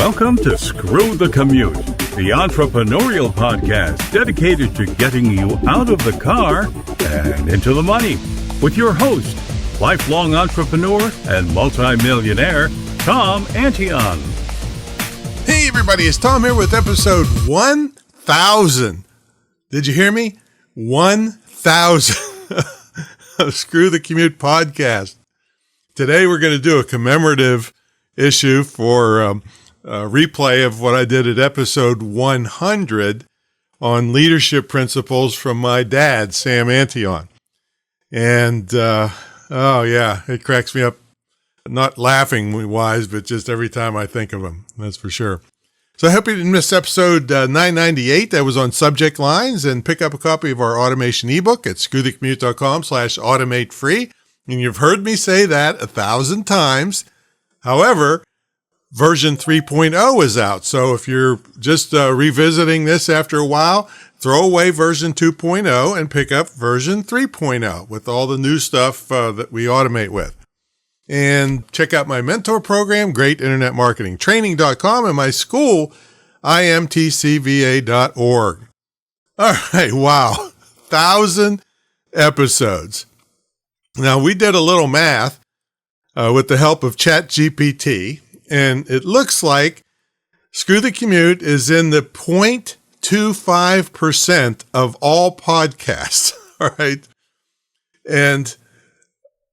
Welcome to Screw the Commute, the entrepreneurial podcast dedicated to getting you out of the car and into the money. With your host, lifelong entrepreneur and multimillionaire, Tom Antion. Hey everybody, it's Tom here with episode 1000. Did you hear me? 1000 of Screw the Commute podcast. Today we're going to do a commemorative issue for a replay of what I did at episode 100 on leadership principles from my dad, Sam Antion. And, it cracks me up, not laughing wise, but just every time I think of him, that's for sure. So I hope you didn't miss episode 998 that was on subject lines, and pick up a copy of our automation ebook at screwthecommute.com/automate free. And you've heard me say that 1,000 times. However, version 3.0 is out. So if you're just revisiting this after a while, throw away version 2.0 and pick up version 3.0 with all the new stuff that we automate with. And check out my mentor program, greatinternetmarketingtraining.com, and my school, imtcva.org. All right, wow, 1,000 episodes. Now, we did a little math with the help of ChatGPT, and it looks like Screw the Commute is in the 0.25% of all podcasts, all right? And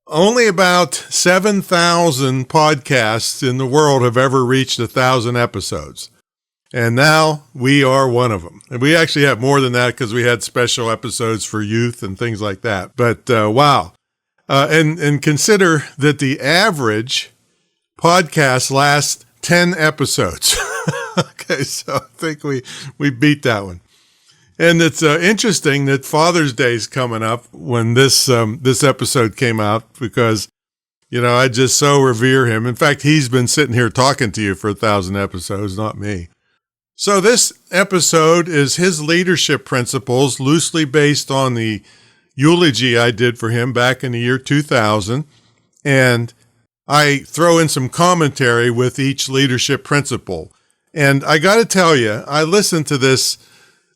only about 7,000 podcasts in the world have ever reached 1,000 episodes. And now we are one of them. And we actually have more than that because we had special episodes for youth and things like that. But wow. And consider that the average podcast lasts 10 episodes. Okay, so I think we beat that one. And it's interesting that Father's Day is coming up when this episode came out because, I just so revere him. In fact, he's been sitting here talking to you for 1,000 episodes, not me. So this episode is his leadership principles, loosely based on the eulogy I did for him back in the year 2000. And I throw in some commentary with each leadership principle. And I got to tell you, I listened to this.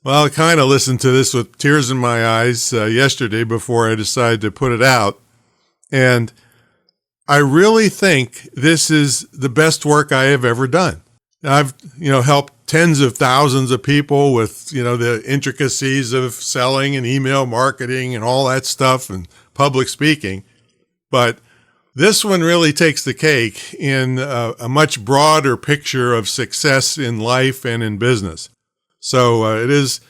Well, I kind of listened to this with tears in my eyes yesterday before I decided to put it out. And I really think this is the best work I have ever done. I've, helped tens of thousands of people with, the intricacies of selling and email marketing and all that stuff and public speaking. But this one really takes the cake in a much broader picture of success in life and in business. So it is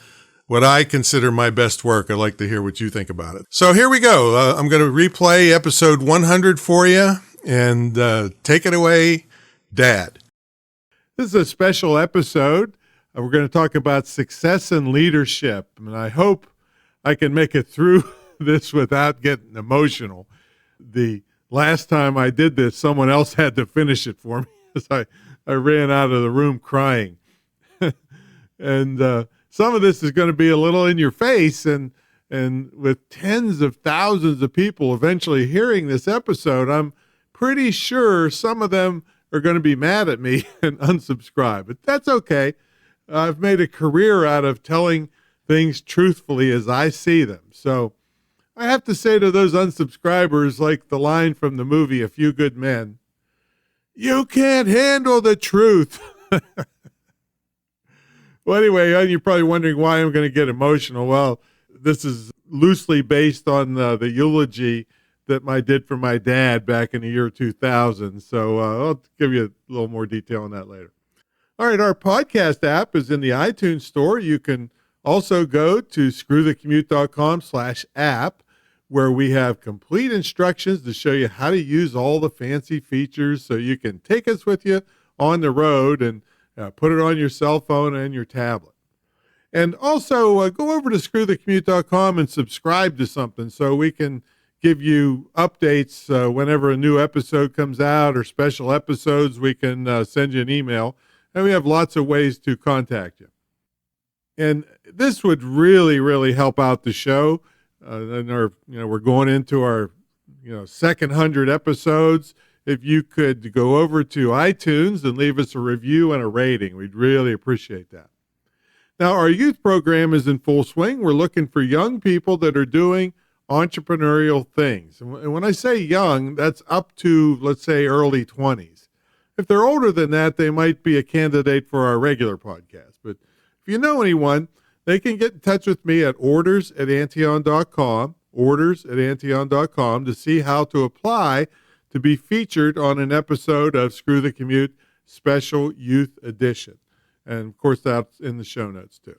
what I consider my best work. I'd like to hear what you think about it. So here we go. I'm going to replay episode 100 for you, and take it away, Dad. This is a special episode. We're going to talk about success and leadership, and I hope I can make it through this without getting emotional. The last time I did this, someone else had to finish it for me as I ran out of the room crying. And some of this is going to be a little in your face, and with tens of thousands of people eventually hearing this episode, I'm pretty sure some of them are going to be mad at me and unsubscribe. But that's okay. I've made a career out of telling things truthfully as I see them. So I have to say to those unsubscribers, like the line from the movie A Few Good Men, you can't handle the truth. Well, anyway, you're probably wondering why I'm going to get emotional. Well, this is loosely based on the eulogy that I did for my dad back in the year 2000. So I'll give you a little more detail on that later. All right, our podcast app is in the iTunes store. You can also go to screwthecommute.com/app, where we have complete instructions to show you how to use all the fancy features so you can take us with you on the road and put it on your cell phone and your tablet. And also go over to screwthecommute.com and subscribe to something so we can give you updates whenever a new episode comes out or special episodes. We can send you an email, and we have lots of ways to contact you. And this would really, really help out the show. And we're going into our second 100 episodes. if you could go over to iTunes and leave us a review and a rating. We'd really appreciate that. Now, our youth program is in full swing. We're looking for young people that are doing entrepreneurial things. And when I say young, that's up to, let's say, early 20s. If they're older than that, they might be a candidate for our regular podcast. But if you know anyone, they can get in touch with me at orders@antion.com, orders@antion.com, to see how to apply to be featured on an episode of Screw the Commute Special Youth Edition. And, of course, that's in the show notes, too.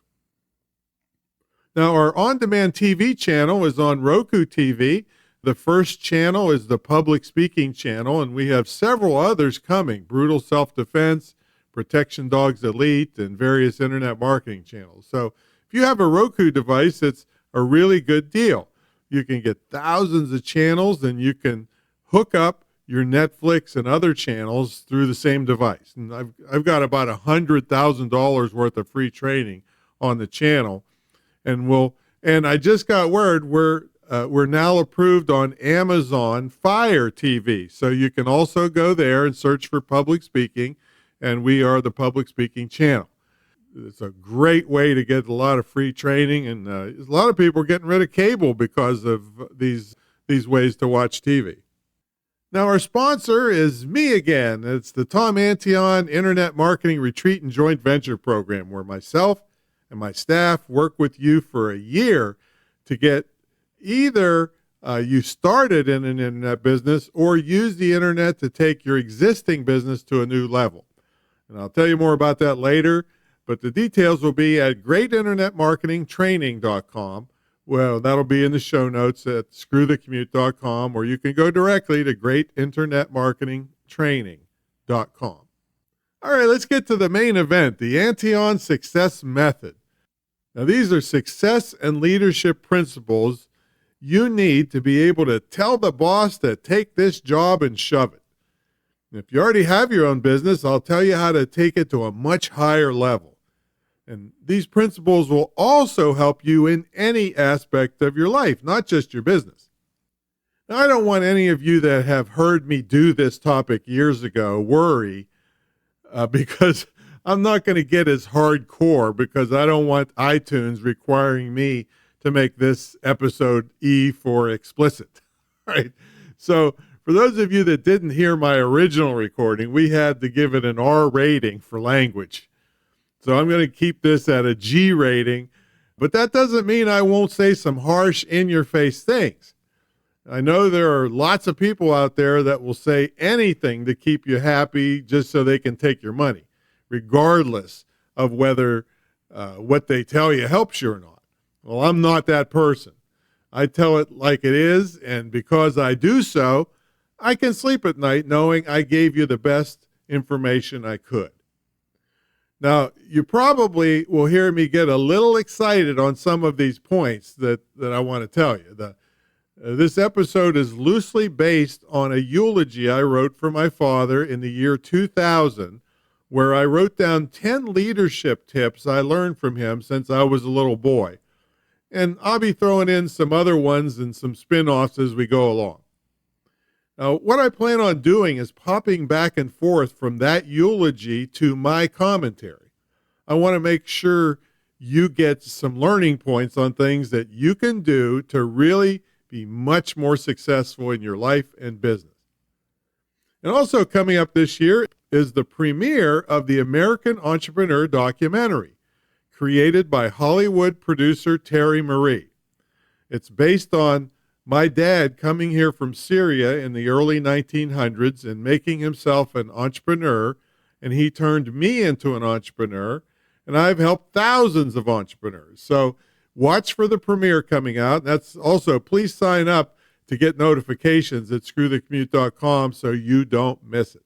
Now, our on-demand TV channel is on Roku TV. The first channel is the public speaking channel, and we have several others coming: Brutal Self-Defense, Protection Dogs Elite, and various internet marketing channels. So if you have a Roku device, it's a really good deal. You can get thousands of channels, and you can hook up your Netflix and other channels through the same device. And I've got about $100,000 worth of free training on the channel, and I just got word we're now approved on Amazon Fire TV, so you can also go there and search for public speaking, and we are the public speaking channel. It's a great way to get a lot of free training, and a lot of people are getting rid of cable because of these ways to watch TV. Now, our sponsor is me again. It's the Tom Antion Internet Marketing Retreat and Joint Venture Program, where myself and my staff work with you for a year to get either you started in an internet business or use the internet to take your existing business to a new level. And I'll tell you more about that later, but the details will be at greatinternetmarketingtraining.com. Well, that'll be in the show notes at screwthecommute.com, or you can go directly to greatinternetmarketingtraining.com. All right, let's get to the main event, the Antion Success Method. Now, these are success and leadership principles you need to be able to tell the boss to take this job and shove it. If you already have your own business, I'll tell you how to take it to a much higher level. And these principles will also help you in any aspect of your life, not just your business. Now, I don't want any of you that have heard me do this topic years ago worry because I'm not going to get as hardcore, because I don't want iTunes requiring me to make this episode E for explicit. Right? So for those of you that didn't hear my original recording, we had to give it an R rating for language. So I'm going to keep this at a G rating, but that doesn't mean I won't say some harsh, in-your-face things. I know there are lots of people out there that will say anything to keep you happy just so they can take your money, regardless of whether what they tell you helps you or not. Well, I'm not that person. I tell it like it is, and because I do so, I can sleep at night knowing I gave you the best information I could. Now, you probably will hear me get a little excited on some of these points that I want to tell you. This episode is loosely based on a eulogy I wrote for my father in the year 2000, where I wrote down 10 leadership tips I learned from him since I was a little boy. And I'll be throwing in some other ones and some spin-offs as we go along. Now, what I plan on doing is popping back and forth from that eulogy to my commentary. I want to make sure you get some learning points on things that you can do to really be much more successful in your life and business. And also coming up this year is the premiere of the American Entrepreneur documentary, created by Hollywood producer Terry Marie. It's based on my dad coming here from Syria in the early 1900s and making himself an entrepreneur, and he turned me into an entrepreneur, and I've helped thousands of entrepreneurs. So watch for the premiere coming out. That's also, please sign up to get notifications at screwthecommute.com so you don't miss it.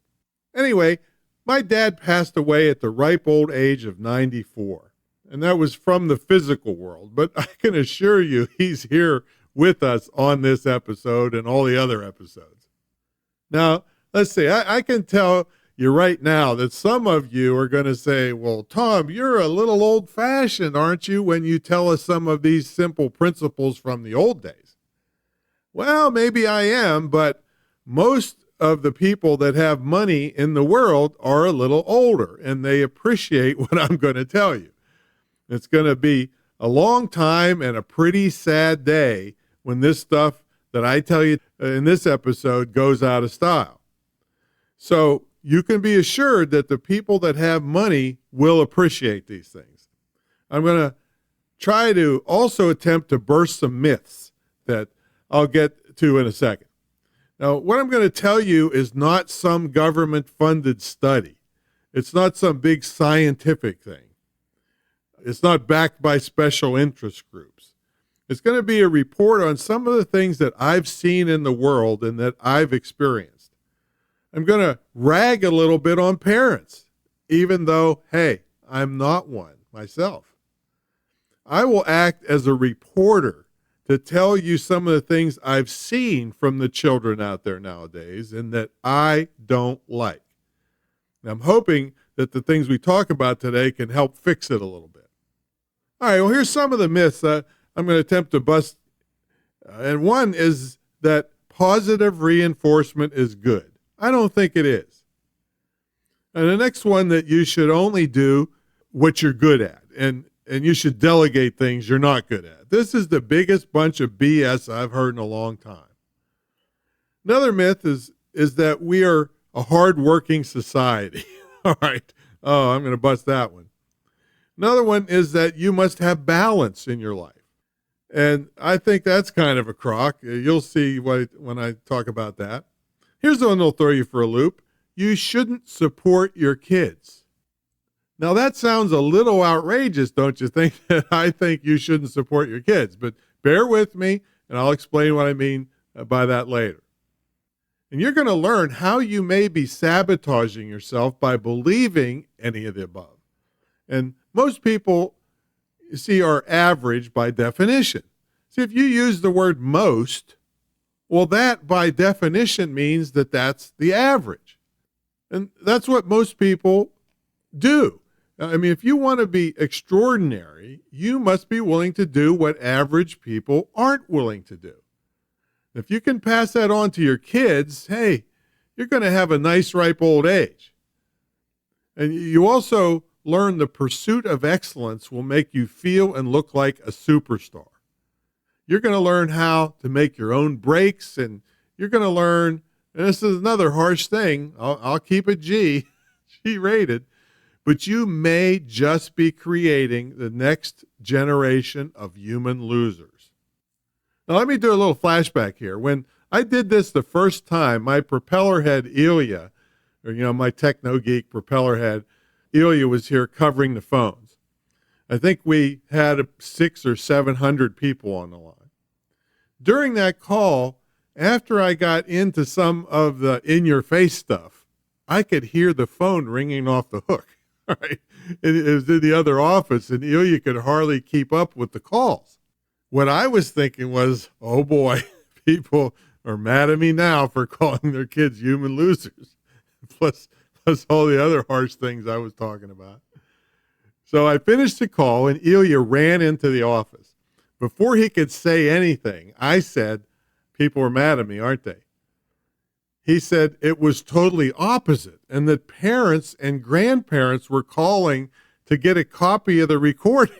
Anyway, my dad passed away at the ripe old age of 94, and that was from the physical world, but I can assure you he's here with us on this episode and all the other episodes. Now, let's see, I can tell you right now that some of you are going to say, well, Tom, you're a little old-fashioned, aren't you, when you tell us some of these simple principles from the old days? Well, maybe I am, but most of the people that have money in the world are a little older, and they appreciate what I'm going to tell you. It's going to be a long time and a pretty sad day when this stuff that I tell you in this episode goes out of style. So you can be assured that the people that have money will appreciate these things. I'm going to try to also attempt to burst some myths that I'll get to in a second. Now, what I'm going to tell you is not some government-funded study. It's not some big scientific thing. It's not backed by special interest groups. It's going to be a report on some of the things that I've seen in the world and that I've experienced. I'm going to rag a little bit on parents, even though, hey, I'm not one myself. I will act as a reporter to tell you some of the things I've seen from the children out there nowadays and that I don't like. And I'm hoping that the things we talk about today can help fix it a little bit. All right, well, here's some of the myths I'm going to attempt to bust. And one is that positive reinforcement is good. I don't think it is. And the next one, that you should only do what you're good at, and you should delegate things you're not good at. This is the biggest bunch of BS I've heard in a long time. Another myth is that we are a hardworking society. All right. Oh, I'm going to bust that one. Another one is that you must have balance in your life. And I think that's kind of a crock. You'll see when I talk about that. Here's the one that'll throw you for a loop. You shouldn't support your kids. Now, that sounds a little outrageous, don't you think? That I think you shouldn't support your kids. But bear with me, and I'll explain what I mean by that later. And you're going to learn how you may be sabotaging yourself by believing any of the above. And most people, you see, are average by definition. See, if you use the word most, well, that by definition means that that's the average. And that's what most people do. I mean, if you want to be extraordinary, you must be willing to do what average people aren't willing to do. If you can pass that on to your kids, hey, you're going to have a nice, ripe old age. And you also learn the pursuit of excellence will make you feel and look like a superstar. You're going to learn how to make your own breaks, and you're going to learn, and this is another harsh thing, I'll keep it G-rated, but you may just be creating the next generation of human losers. Now, let me do a little flashback here. When I did this the first time, my propeller head, Ilya, or, my techno geek propeller head, Ilya was here covering the phones. I think we had 600 or 700 people on the line. During that call, after I got into some of the in-your-face stuff, I could hear the phone ringing off the hook. Right? It was in the other office, and Ilya could hardly keep up with the calls. What I was thinking was, oh boy, people are mad at me now for calling their kids human losers, plus all the other harsh things I was talking about. So I finished the call, and Ilya ran into the office. Before he could say anything, I said, people are mad at me, aren't they? He said it was totally opposite, and that parents and grandparents were calling to get a copy of the recording.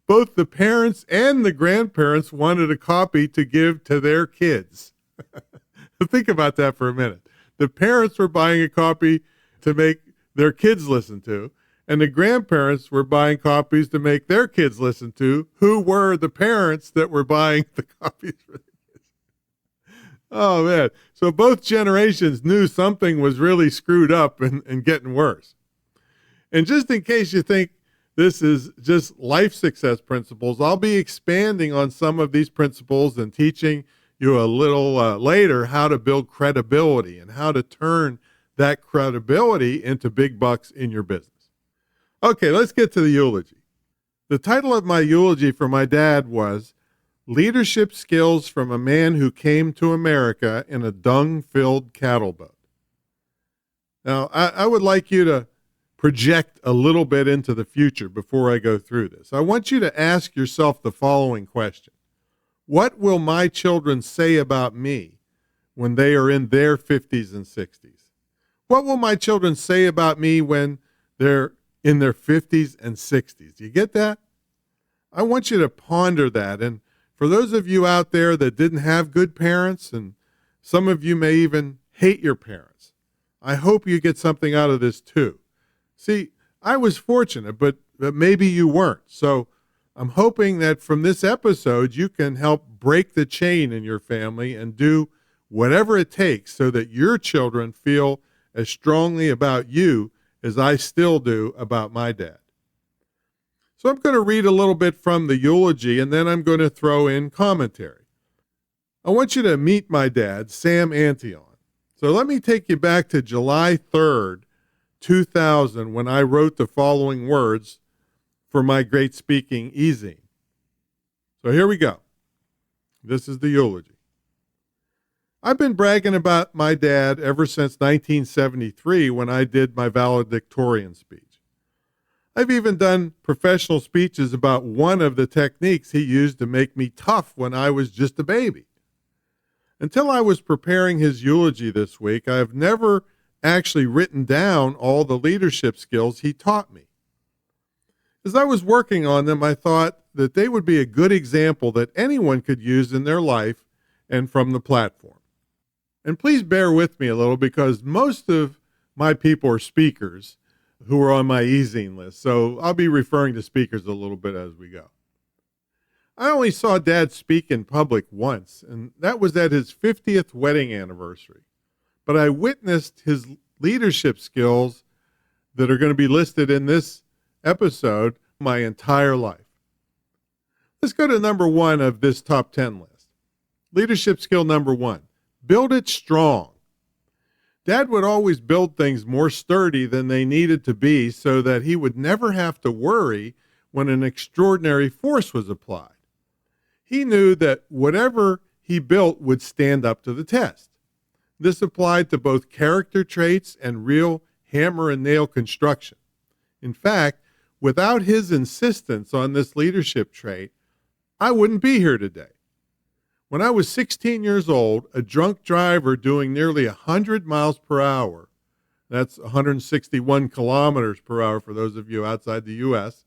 Both the parents and the grandparents wanted a copy to give to their kids. Think about that for a minute. The parents were buying a copy to make their kids listen to, and the grandparents were buying copies to make their kids listen to, who were the parents that were buying the copies for the kids. Oh, man. So both generations knew something was really screwed up and getting worse. And just in case you think this is just life success principles, I'll be expanding on some of these principles and teaching you a little later how to build credibility and how to turn that credibility into big bucks in your business. Okay, let's get to the eulogy. The title of my eulogy for my dad was Leadership Skills from a Man Who Came to America in a Dung-Filled Cattle Boat. Now, I would like you to project a little bit into the future before I go through this. I want you to ask yourself the following question. What will my children say about me when they are in their 50s and 60s? What will my children say about me when they're in their 50s and 60s? Do you get that? I want you to ponder that. And for those of you out there that didn't have good parents, and some of you may even hate your parents, I hope you get something out of this too. See, I was fortunate, but maybe you weren't. So I'm hoping that from this episode, you can help break the chain in your family and do whatever it takes so that your children feel as strongly about you as I still do about my dad. So I'm going to read a little bit from the eulogy, and then I'm going to throw in commentary. I want you to meet my dad, Sam Antion. So let me take you back to July 3rd, 2000, when I wrote the following words for my great speaking e-zine. So here we go. This is the eulogy. I've been bragging about my dad ever since 1973 when I did my valedictorian speech. I've even done professional speeches about one of the techniques he used to make me tough when I was just a baby. Until I was preparing his eulogy this week, I have never actually written down all the leadership skills he taught me. As I was working on them, I thought that they would be a good example that anyone could use in their life and from the platform. And please bear with me a little because most of my people are speakers who are on my e-zine list, so I'll be referring to speakers a little bit as we go. I only saw Dad speak in public once, and that was at his 50th wedding anniversary. But I witnessed his leadership skills that are going to be listed in this episode my entire life. Let's go to number 1 of this top 10 list. Leadership skill number 1, build it strong. Dad would always build things more sturdy than they needed to be so that he would never have to worry when an extraordinary force was applied. He knew that whatever he built would stand up to the test. This applied to both character traits and real hammer and nail construction. In fact, without his insistence on this leadership trait, I wouldn't be here today. When I was 16 years old, a drunk driver doing nearly 100 miles per hour, that's 161 kilometers per hour for those of you outside the U.S.,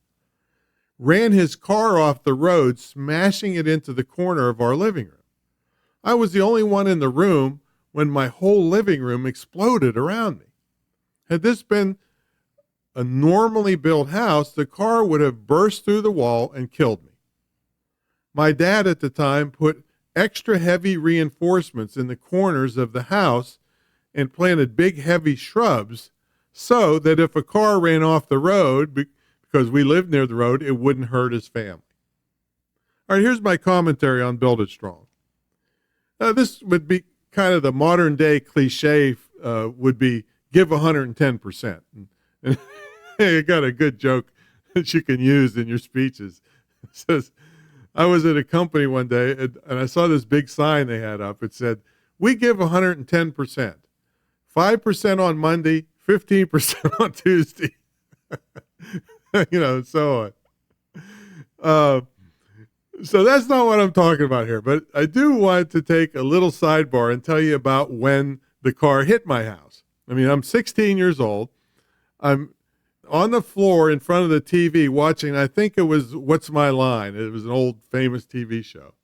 ran his car off the road, smashing it into the corner of our living room. I was the only one in the room when my whole living room exploded around me. Had this been a normally built house, the car would have burst through the wall and killed me. My dad at the time put extra heavy reinforcements in the corners of the house and planted big heavy shrubs so that if a car ran off the road, because we lived near the road, it wouldn't hurt his family. All right, here's my commentary on Build It Strong. This would be kind of the modern day cliche would be give 110%. And you got a good joke that you can use in your speeches. It says, I was at a company one day, and I saw this big sign they had up. It said, we give 110%, 5% on Monday, 15% on Tuesday, and so on. So that's not what I'm talking about here, but I do want to take a little sidebar and tell you about when the car hit my house. I mean, I'm 16 years old. I'm on the floor in front of the TV watching, I think it was What's My Line? It was an old famous TV show.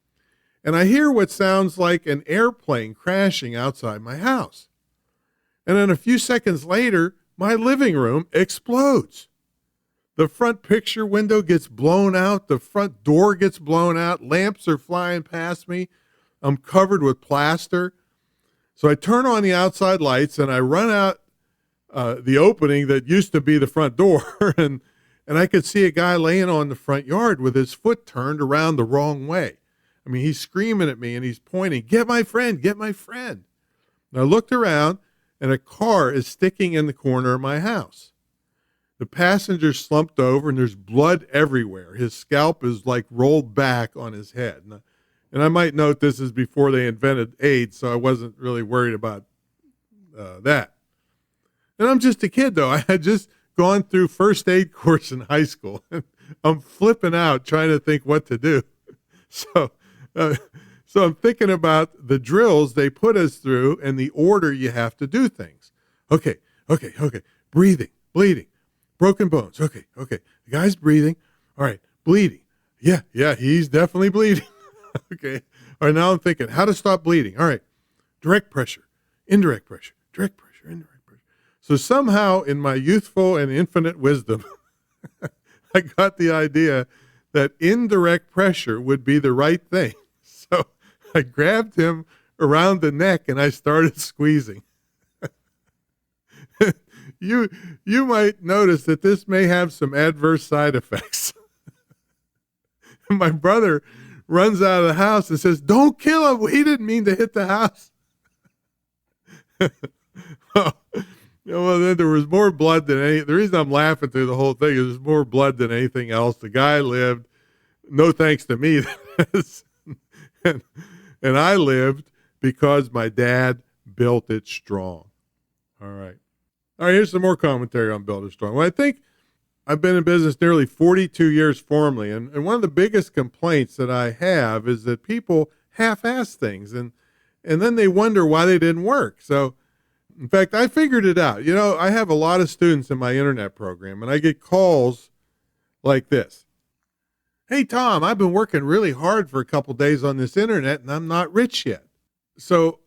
And I hear what sounds like an airplane crashing outside my house. And then a few seconds later, my living room explodes. The front picture window gets blown out. The front door gets blown out. Lamps are flying past me. I'm covered with plaster. So I turn on the outside lights and I run out the opening that used to be the front door, and I could see a guy laying on the front yard with his foot turned around the wrong way. I mean, he's screaming at me and he's pointing, get my friend, get my friend. And I looked around and a car is sticking in the corner of my house. The passenger slumped over and there's blood everywhere. His scalp is like rolled back on his head. And I might note this is before they invented AIDS, so I wasn't really worried about that. And I'm just a kid, though. I had just gone through first aid course in high school. I'm flipping out trying to think what to do. So So I'm thinking about the drills they put us through and the order you have to do things. Okay. Breathing, bleeding, broken bones. Okay. The guy's breathing. All right. Bleeding. Yeah, he's definitely bleeding. Okay. All right. Now I'm thinking how to stop bleeding. All right. Direct pressure, indirect pressure, direct pressure, indirect pressure. So somehow in my youthful and infinite wisdom, I got the idea that indirect pressure would be the right thing. So I grabbed him around the neck and I started squeezing. You might notice that this may have some adverse side effects. My brother runs out of the house and says, "Don't kill him. He didn't mean to hit the house." Well, then there was more blood than any. The reason I'm laughing through the whole thing is there's more blood than anything else. The guy lived, no thanks to me, and I lived because my dad built it strong. All right, here's some more commentary on Built It Strong. Well, I think I've been in business nearly 42 years formally, and one of the biggest complaints that I have is that people half-ass things, and then they wonder why they didn't work. So, in fact, I figured it out. I have a lot of students in my internet program, and I get calls like this. "Hey, Tom, I've been working really hard for a couple days on this internet, and I'm not rich yet." So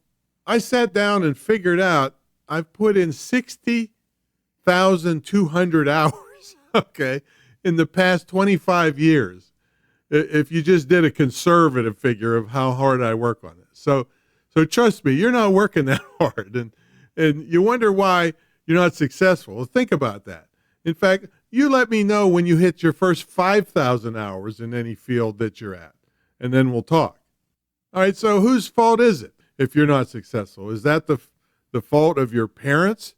I sat down and figured out I've put in 60,200 hours, okay, in the past 25 years, if you just did a conservative figure of how hard I work on this. So trust me, you're not working that hard, and you wonder why you're not successful. Well, think about that. In fact, you let me know when you hit your first 5,000 hours in any field that you're at, and then we'll talk. All right, so whose fault is it if you're not successful? Is that the fault of your parents?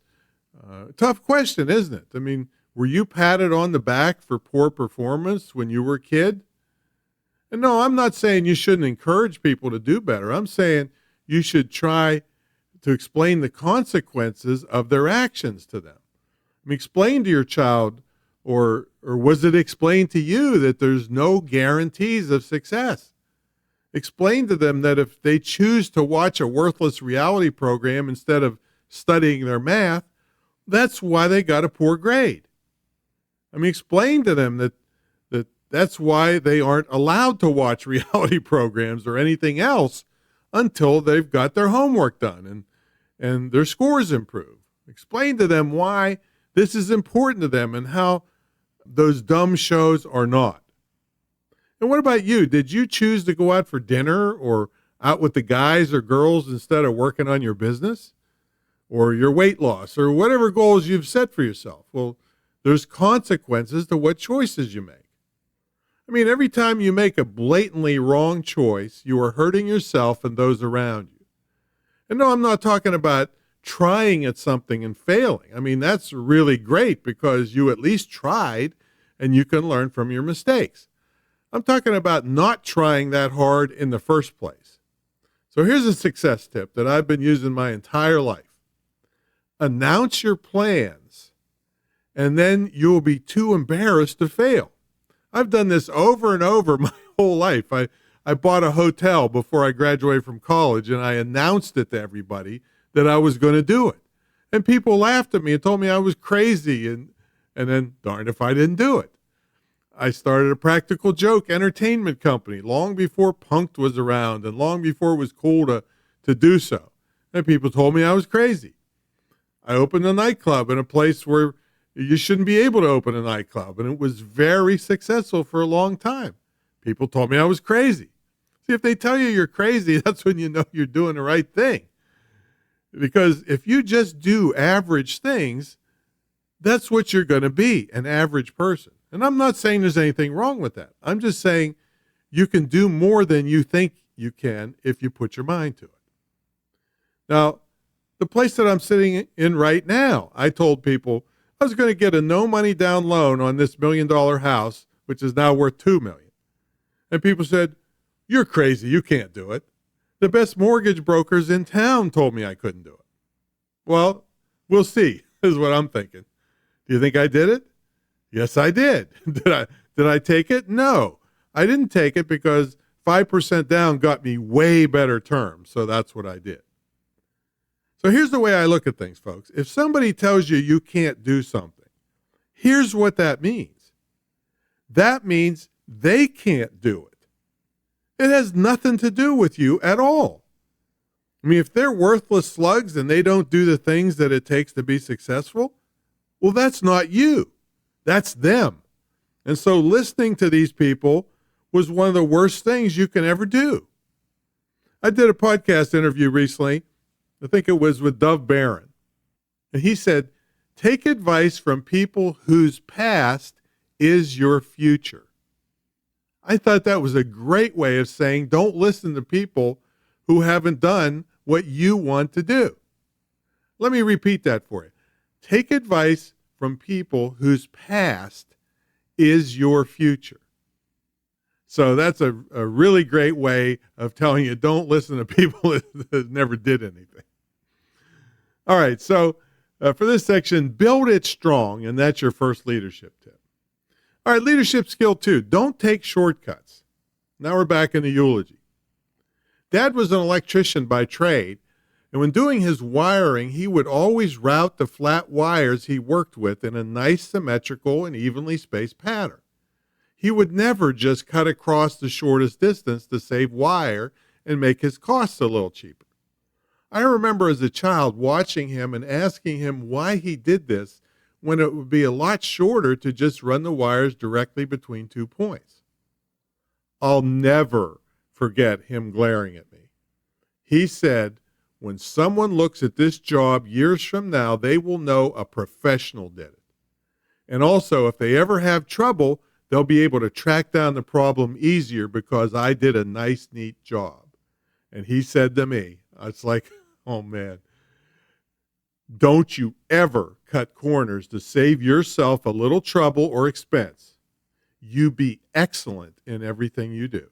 Tough question, isn't it? I mean, were you patted on the back for poor performance when you were a kid? And no, I'm not saying you shouldn't encourage people to do better. I'm saying you should try to explain the consequences of their actions to them. I mean, explain to your child, or was it explained to you that there's no guarantees of success? Explain to them that if they choose to watch a worthless reality program instead of studying their math, that's why they got a poor grade. I mean, explain to them that's why they aren't allowed to watch reality programs or anything else until they've got their homework done and their scores improve. Explain to them why this is important to them and how those dumb shows are not. And what about you? Did you choose to go out for dinner or out with the guys or girls instead of working on your business or your weight loss or whatever goals you've set for yourself? Well, there's consequences to what choices you make. I mean, every time you make a blatantly wrong choice, you are hurting yourself and those around you. And no, I'm not talking about trying at something and failing. I mean, that's really great because you at least tried and you can learn from your mistakes. I'm talking about not trying that hard in the first place. So here's a success tip that I've been using my entire life. Announce your plans, and then you'll be too embarrassed to fail. I've done this over and over my whole life. I bought a hotel before I graduated from college, and I announced it to everybody that I was going to do it. And people laughed at me and told me I was crazy, and then darned if I didn't do it. I started a practical joke entertainment company long before Punk'd was around and long before it was cool to do so. And people told me I was crazy. I opened a nightclub in a place where you shouldn't be able to open a nightclub, and it was very successful for a long time. People told me I was crazy. See, if they tell you you're crazy, that's when you know you're doing the right thing. Because if you just do average things, that's what you're going to be, an average person. And I'm not saying there's anything wrong with that. I'm just saying you can do more than you think you can if you put your mind to it. Now, the place that I'm sitting in right now, I told people I was going to get a no money down loan on this $1 million house, which is now worth $2 million. And people said, "You're crazy. You can't do it." The best mortgage brokers in town told me I couldn't do it. Well, we'll see, is what I'm thinking. Do you think I did it? Yes, I did. Did I take it? No, I didn't take it because if 5% down got me way better terms, so that's what I did. So here's the way I look at things, folks. If somebody tells you you can't do something, here's what that means. That means they can't do it. It has nothing to do with you at all. I mean, if they're worthless slugs and they don't do the things that it takes to be successful, well, that's not you. That's them. And so listening to these people was one of the worst things you can ever do. I did a podcast interview recently. I think it was with Dove Barron. And he said, take advice from people whose past is your future. I thought that was a great way of saying don't listen to people who haven't done what you want to do. Let me repeat that for you. Take advice from people whose past is your future. So that's a really great way of telling you don't listen to people that never did anything. All right, so for this section, build it strong, and that's your first leadership tip. All right, leadership skill 2, don't take shortcuts. Now we're back in the eulogy. Dad was an electrician by trade, and when doing his wiring, he would always route the flat wires he worked with in a nice symmetrical and evenly spaced pattern. He would never just cut across the shortest distance to save wire and make his costs a little cheaper. I remember as a child watching him and asking him why he did this when it would be a lot shorter to just run the wires directly between 2 points. I'll never forget him glaring at me. He said, when someone looks at this job years from now, they will know a professional did it. And also, if they ever have trouble, they'll be able to track down the problem easier because I did a nice, neat job. And he said to me, it's like, oh man, don't you ever cut corners to save yourself a little trouble or expense. You be excellent in everything you do.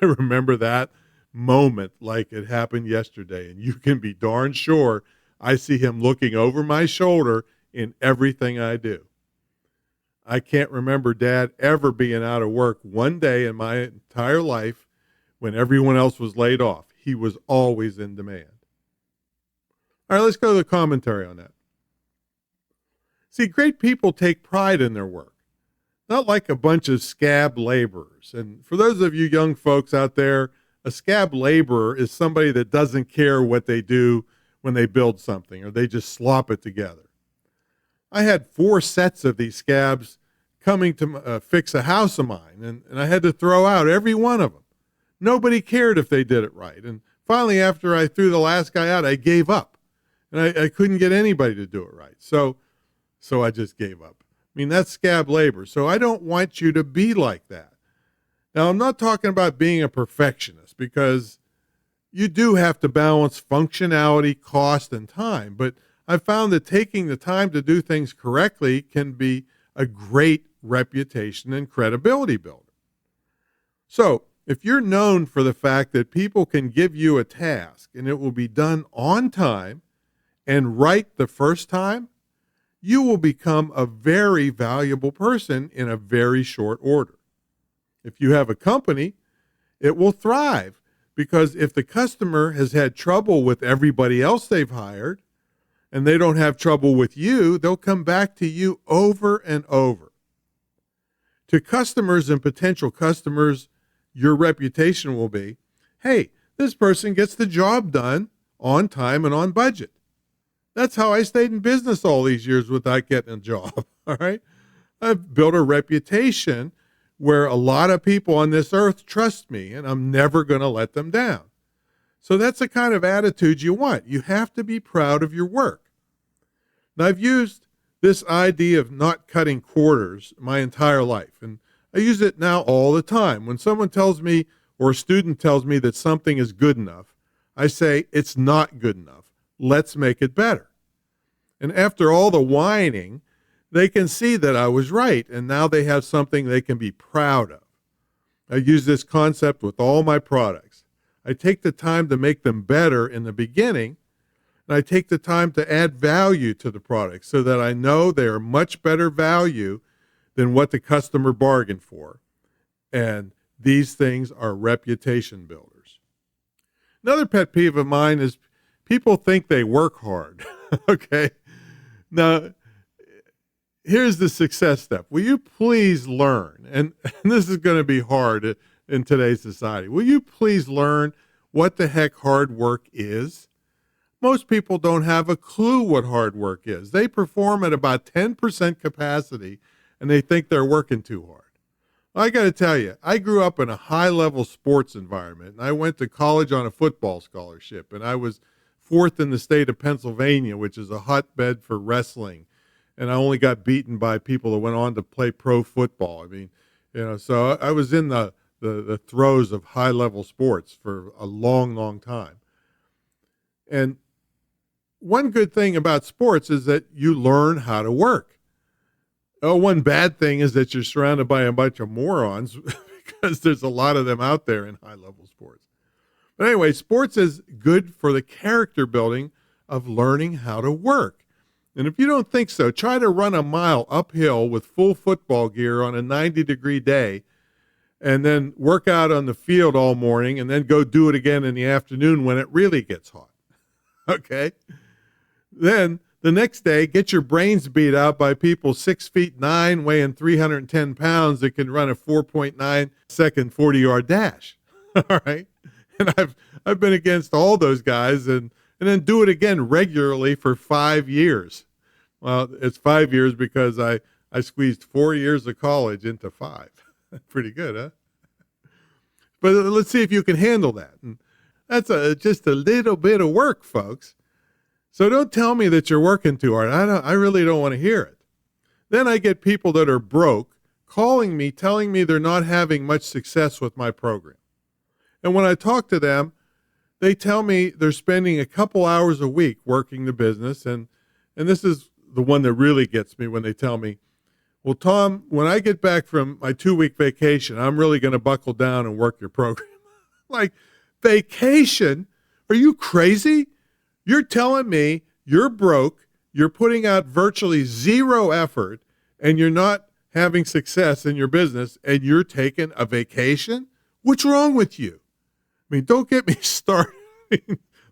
I remember that moment like it happened yesterday, and you can be darn sure I see him looking over my shoulder in everything I do. I can't remember Dad ever being out of work one day in my entire life when everyone else was laid off. He was always in demand. All right, let's go to the commentary on that. See, great people take pride in their work, not like a bunch of scab laborers. And for those of you young folks out there, a scab laborer is somebody that doesn't care what they do when they build something, or they just slop it together. I had 4 sets of these scabs coming to fix a house of mine, and I had to throw out every one of them. Nobody cared if they did it right. And finally, after I threw the last guy out, I gave up. And I couldn't get anybody to do it right. So I just gave up. I mean, that's scab labor. So I don't want you to be like that. Now, I'm not talking about being a perfectionist, because you do have to balance functionality, cost, and time. But I found that taking the time to do things correctly can be a great reputation and credibility builder. So if you're known for the fact that people can give you a task and it will be done on time and right the first time, you will become a very valuable person in a very short order. If you have a company, it will thrive, because if the customer has had trouble with everybody else they've hired and they don't have trouble with you, they'll come back to you over and over. To customers and potential customers, your reputation will be, hey, this person gets the job done on time and on budget. That's how I stayed in business all these years without getting a job, all right? I've built a reputation where a lot of people on this earth trust me, and I'm never going to let them down. So that's the kind of attitude you want. You have to be proud of your work. Now, I've used this idea of not cutting corners my entire life, and I use it now all the time. When someone tells me, or a student tells me that something is good enough, I say, it's not good enough. Let's make it better. And after all the whining, they can see that I was right, and now they have something they can be proud of. I use this concept with all my products. I take the time to make them better in the beginning, and I take the time to add value to the product so that I know they are much better value than what the customer bargained for. And These things are reputation builders. Another pet peeve of mine is people think they work hard. Okay. Now, here's the success step. Will you please learn? And this is going to be hard in today's society. Will you please learn what the heck hard work is? Most people don't have a clue what hard work is. They perform at about 10% capacity and they think they're working too hard. I got to tell you, I grew up in a high-level sports environment, and I went to college on a football scholarship, and I was fourth in the state of Pennsylvania, which is a hotbed for wrestling, and I only got beaten by people that went on to play pro football. I mean, so I was in the throes of high-level sports for a long, long time. And one good thing about sports is that you learn how to work. Oh, one bad thing is that you're surrounded by a bunch of morons because there's a lot of them out there in high-level sports. But anyway, sports is good for the character building of learning how to work. And if you don't think so, try to run a mile uphill with full football gear on a 90-degree day and then work out on the field all morning and then go do it again in the afternoon when it really gets hot. Okay? Then the next day, get your brains beat out by people 6'9", weighing 310 pounds that can run a 4.9-second 40-yard dash. All right, and I've been against all those guys, and then do it again regularly for 5 years. Well, it's 5 years because I squeezed 4 years of college into 5. Pretty good, huh? But let's see if you can handle that. And that's just a little bit of work, folks. So don't tell me that you're working too hard. I really don't want to hear it. Then I get people that are broke calling me, telling me they're not having much success with my program. And when I talk to them, they tell me they're spending a couple hours a week working the business. And this is the one that really gets me when they tell me, well, Tom, when I get back from my 2-week vacation, I'm really going to buckle down and work your program. Like, vacation? Are you crazy? You're telling me you're broke, you're putting out virtually zero effort, and you're not having success in your business, and you're taking a vacation? What's wrong with you? I mean, don't get me started.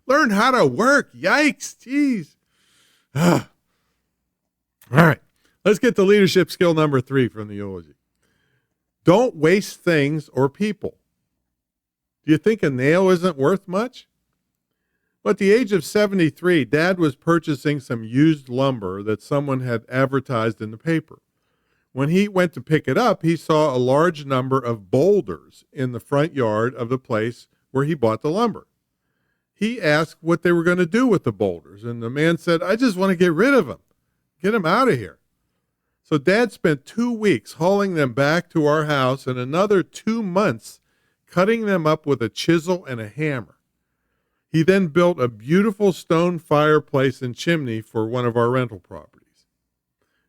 Learn how to work. Yikes. Jeez. All right. Let's get to leadership skill number 3 from the eulogy. Don't waste things or people. Do you think a nail isn't worth much? Well, at the age of 73, Dad was purchasing some used lumber that someone had advertised in the paper. When he went to pick it up, he saw a large number of boulders in the front yard of the place where he bought the lumber. He asked what they were going to do with the boulders, and the man said, I just want to get rid of them. Get them out of here. So Dad spent 2 weeks hauling them back to our house and another 2 months cutting them up with a chisel and a hammer. He then built a beautiful stone fireplace and chimney for one of our rental properties.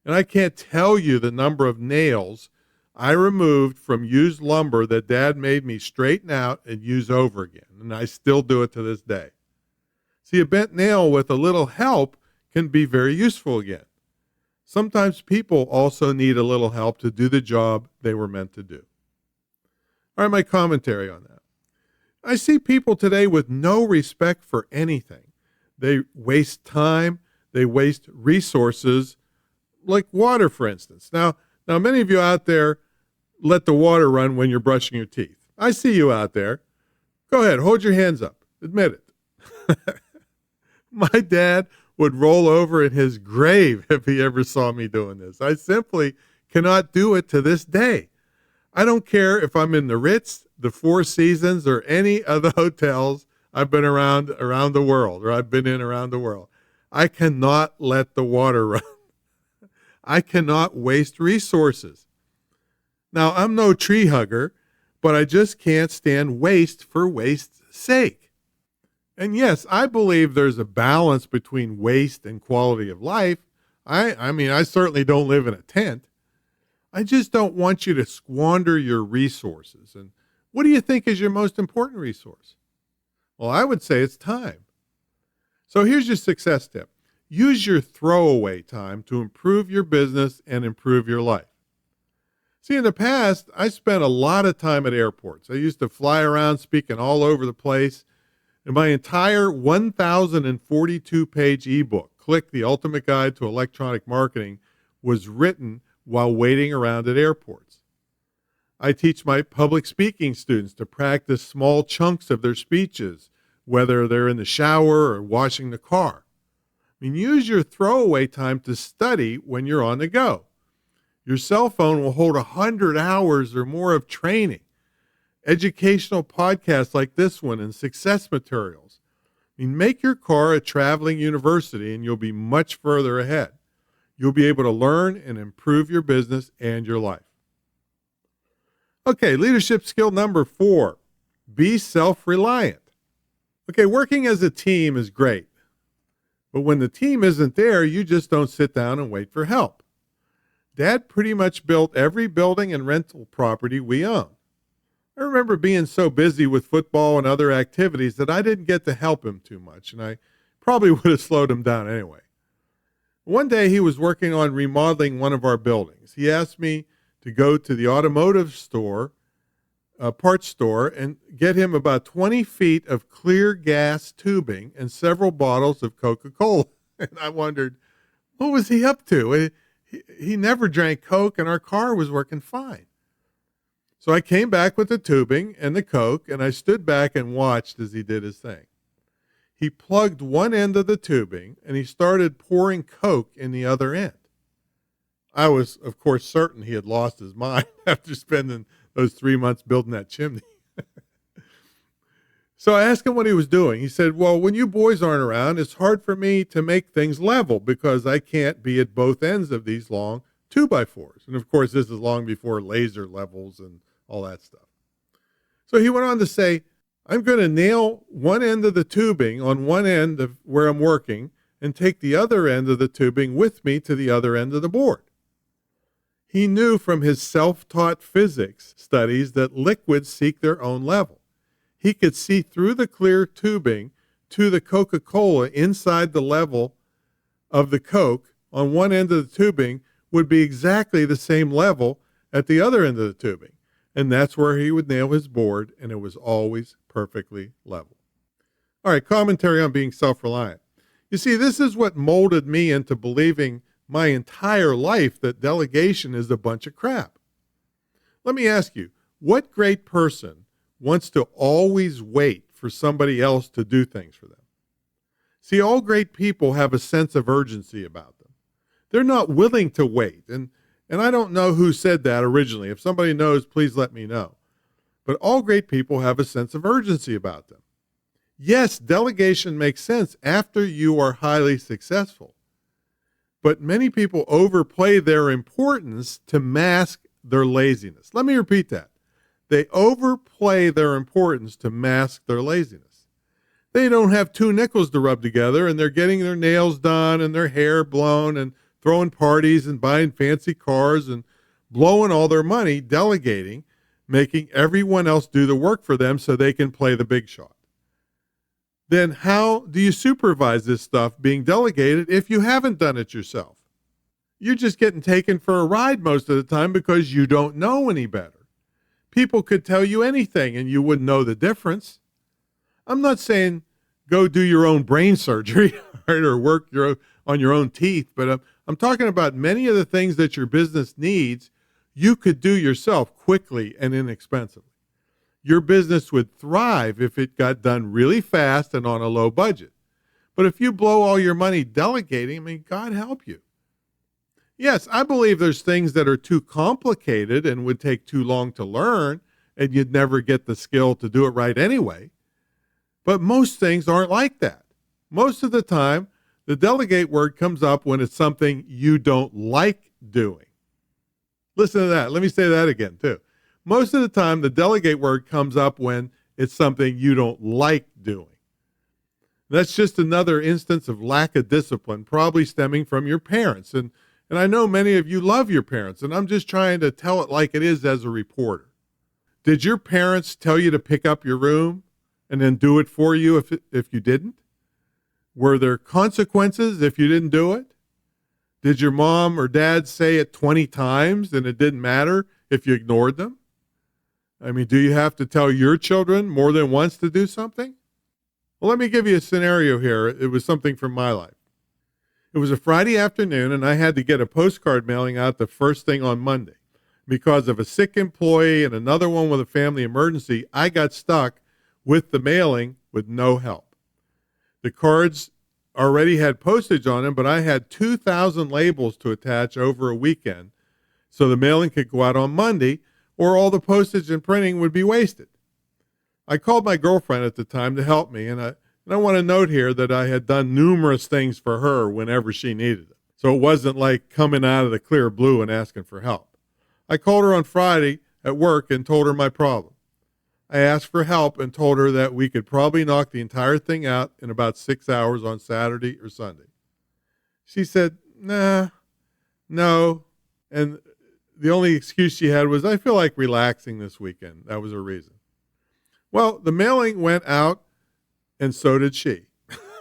And I can't tell you the number of nails I removed from used lumber that Dad made me straighten out and use over again. And I still do it to this day. See, a bent nail with a little help can be very useful again. Sometimes people also need a little help to do the job they were meant to do. All right, my commentary on that. I see people today with no respect for anything. They waste time, they waste resources, like water, for instance. Now, many of you out there let the water run when you're brushing your teeth. I see you out there. Go ahead, hold your hands up. Admit it. My dad would roll over in his grave if he ever saw me doing this. I simply cannot do it to this day. I don't care if I'm in the Ritz, the Four Seasons, or any of the hotels I've been around the world, or I've been in around the world. I cannot let the water run. I cannot waste resources. Now, I'm no tree hugger, but I just can't stand waste for waste's sake. And yes, I believe there's a balance between waste and quality of life. I mean, I certainly don't live in a tent. I just don't want you to squander your resources. And what do you think is your most important resource? Well, I would say it's time. So here's your success tip. Use your throwaway time to improve your business and improve your life. See, in the past, I spent a lot of time at airports. I used to fly around speaking all over the place. And my entire 1,042-page ebook, Click, The Ultimate Guide to Electronic Marketing, was written while waiting around at airports. I teach my public speaking students to practice small chunks of their speeches, whether they're in the shower or washing the car. I mean, use your throwaway time to study when you're on the go. Your cell phone will hold 100 hours or more of training, educational podcasts like this one, and success materials. I mean, make your car a traveling university and you'll be much further ahead. You'll be able to learn and improve your business and your life. Okay, leadership skill number 4, be self-reliant. Okay, working as a team is great, but when the team isn't there, you just don't sit down and wait for help. Dad pretty much built every building and rental property we own. I remember being so busy with football and other activities that I didn't get to help him too much, and I probably would have slowed him down anyway. One day he was working on remodeling one of our buildings. He asked me to go to the automotive store, parts store, and get him about 20 feet of clear gas tubing and several bottles of Coca-Cola. And I wondered, what was he up to? He never drank Coke, and our car was working fine. So I came back with the tubing and the Coke, and I stood back and watched as he did his thing. He plugged one end of the tubing, and he started pouring Coke in the other end. I was, of course, certain he had lost his mind after spending those 3 months building that chimney. So I asked him what he was doing. He said, well, when you boys aren't around, it's hard for me to make things level because I can't be at both ends of these long 2x4s. And of course, this is long before laser levels and all that stuff. So he went on to say, I'm going to nail one end of the tubing on one end of where I'm working and take the other end of the tubing with me to the other end of the board. He knew from his self-taught physics studies that liquids seek their own level. He could see through the clear tubing to the Coca-Cola inside the level of the Coke on one end of the tubing would be exactly the same level at the other end of the tubing. And that's where he would nail his board, and it was always perfectly level. All right, commentary on being self-reliant. You see, this is what molded me into believing my entire life that delegation is a bunch of crap. Let me ask you, what great person wants to always wait for somebody else to do things for them? See, all great people have a sense of urgency about them. They're not willing to wait. And I don't know who said that originally. If somebody knows, please let me know. But all great people have a sense of urgency about them. Yes, delegation makes sense after you are highly successful. But many people overplay their importance to mask their laziness. Let me repeat that. They overplay their importance to mask their laziness. They don't have 2 nickels to rub together, and they're getting their nails done and their hair blown and throwing parties and buying fancy cars and blowing all their money delegating, making everyone else do the work for them so they can play the big shot. Then how do you supervise this stuff being delegated if you haven't done it yourself? You're just getting taken for a ride most of the time because you don't know any better. People could tell you anything and you wouldn't know the difference. I'm not saying go do your own brain surgery or work on your own teeth, but I'm talking about many of the things that your business needs you could do yourself quickly and inexpensively. Your business would thrive if it got done really fast and on a low budget. But if you blow all your money delegating, God help you. Yes, I believe there's things that are too complicated and would take too long to learn, and you'd never get the skill to do it right anyway. But most things aren't like that. Most of the time, the delegate word comes up when it's something you don't like doing. Listen to that. Let me say that again, too. Most of the time, the delegate word comes up when it's something you don't like doing. That's just another instance of lack of discipline, probably stemming from your parents. And I know many of you love your parents, and I'm just trying to tell it like it is as a reporter. Did your parents tell you to pick up your room and then do it for you if you didn't? Were there consequences if you didn't do it? Did your mom or dad say it 20 times and it didn't matter if you ignored them? I mean, do you have to tell your children more than once to do something? Well, let me give you a scenario here. It was something from my life. It was a Friday afternoon, and I had to get a postcard mailing out the first thing on Monday. Because of a sick employee and another one with a family emergency, I got stuck with the mailing with no help. The cards already had postage on them, but I had 2,000 labels to attach over a weekend, so the mailing could go out on Monday, or all the postage and printing would be wasted. I called my girlfriend at the time to help me, and I want to note here that I had done numerous things for her whenever she needed it. So it wasn't like coming out of the clear blue and asking for help. I called her on Friday at work and told her my problem. I asked for help and told her that we could probably knock the entire thing out in about 6 hours on Saturday or Sunday. She said, no. And the only excuse she had was, I feel like relaxing this weekend. That was her reason. Well, the mailing went out, and so did she.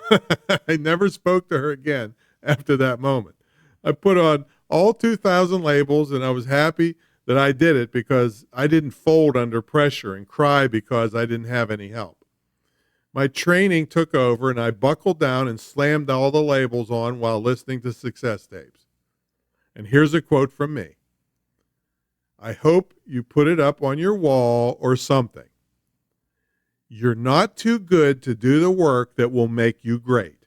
I never spoke to her again after that moment. I put on all 2,000 labels, and I was happy that I did it because I didn't fold under pressure and cry because I didn't have any help. My training took over, and I buckled down and slammed all the labels on while listening to success tapes. And here's a quote from me. I hope you put it up on your wall or something. You're not too good to do the work that will make you great.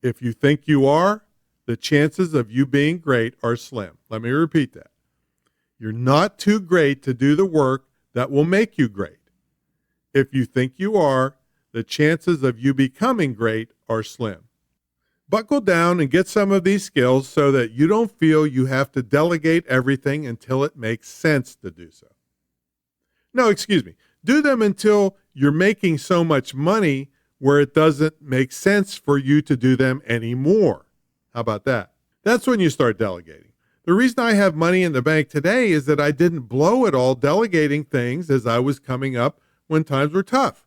If you think you are, the chances of you being great are slim. Let me repeat that. You're not too great to do the work that will make you great. If you think you are, the chances of you becoming great are slim. Buckle down and get some of these skills so that you don't feel you have to delegate everything until it makes sense to do so. No, excuse me. Do them until you're making so much money where it doesn't make sense for you to do them anymore. How about that? That's when you start delegating. The reason I have money in the bank today is that I didn't blow it all delegating things as I was coming up when times were tough.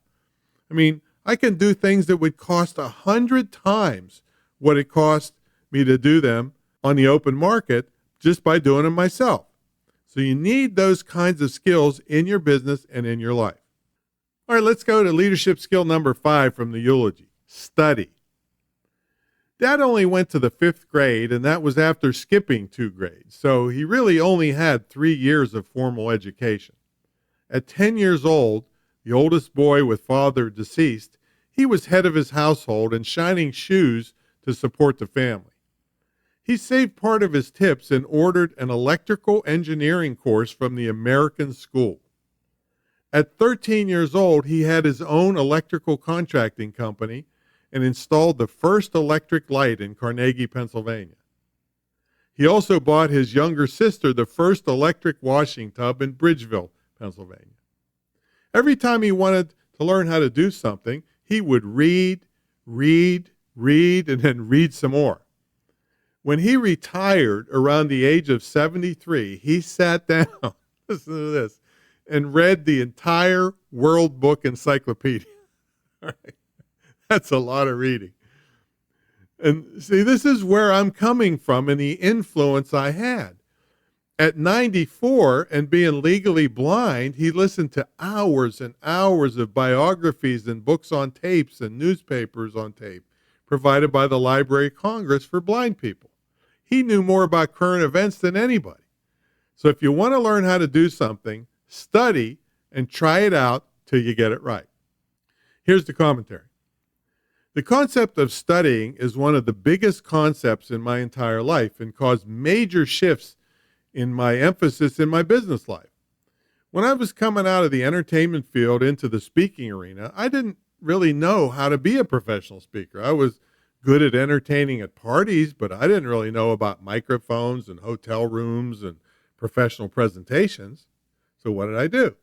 I mean, I can do things that would cost 100 times what it cost me to do them on the open market just by doing them myself. So you need those kinds of skills in your business and in your life. All right, let's go to leadership skill number 5 from the eulogy. Study. Dad only went to the 5th grade, and that was after skipping 2 grades. So he really only had 3 years of formal education. At 10 years old, the oldest boy with father deceased, he was head of his household and shining shoes to support the family. He saved part of his tips and ordered an electrical engineering course from the American school. At 13 years old, he had his own electrical contracting company and installed the first electric light in Carnegie, Pennsylvania. He also bought his younger sister the first electric washing tub in Bridgeville, Pennsylvania. Every time he wanted to learn how to do something, he would read, and then read some more. When he retired around the age of 73, he sat down, listen to this, and read the entire World Book Encyclopedia. All right. That's a lot of reading. And see, this is where I'm coming from and the influence I had. At 94 and being legally blind, he listened to hours and hours of biographies and books on tapes and newspapers on tape provided by the Library of Congress for blind people. He knew more about current events than anybody. So if you want to learn how to do something, study and try it out till you get it right. Here's the commentary. The concept of studying is one of the biggest concepts in my entire life and caused major shifts in my emphasis in my business life. When I was coming out of the entertainment field into the speaking arena, I didn't really know how to be a professional speaker. I was good at entertaining at parties, but I didn't really know about microphones and hotel rooms and professional presentations. So what did I do?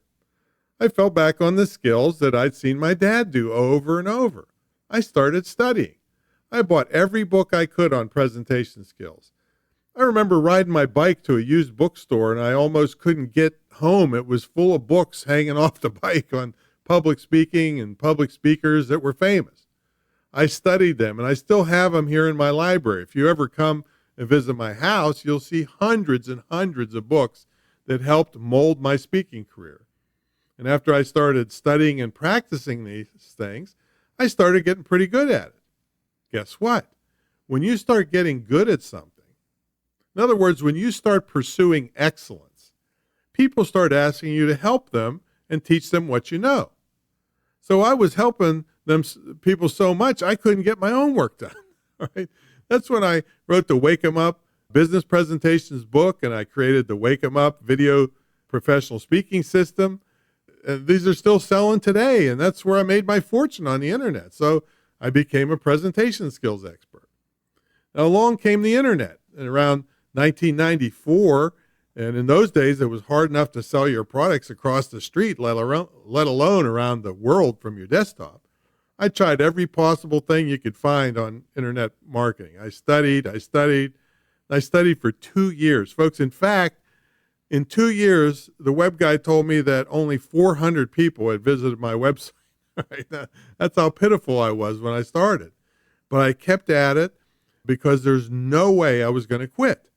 I fell back on the skills that I'd seen my dad do over and over. I started studying. I bought every book I could on presentation skills. I remember riding my bike to a used bookstore and I almost couldn't get home. It was full of books hanging off the bike on public speaking and public speakers that were famous. I studied them and I still have them here in my library. If you ever come and visit my house, you'll see hundreds and hundreds of books that helped mold my speaking career. And after I started studying and practicing these things, I started getting pretty good at it. Guess what? When you start getting good at something, in other words, when you start pursuing excellence, people start asking you to help them and teach them what you know. So I was helping people so much, I couldn't get my own work done. Right? That's when I wrote the Wake 'em Up business presentations book, and I created the Wake 'em Up video professional speaking system. And these are still selling today, and that's where I made my fortune on the internet. So I became a presentation skills expert. Now along came the internet in around 1994, and in those days it was hard enough to sell your products across the street, let alone around the world from your desktop. I tried every possible thing you could find on internet marketing. I studied for 2 years. Folks, in fact, in 2 years, the web guy told me that only 400 people had visited my website. Right? That's how pitiful I was when I started. But I kept at it because there's no way I was going to quit.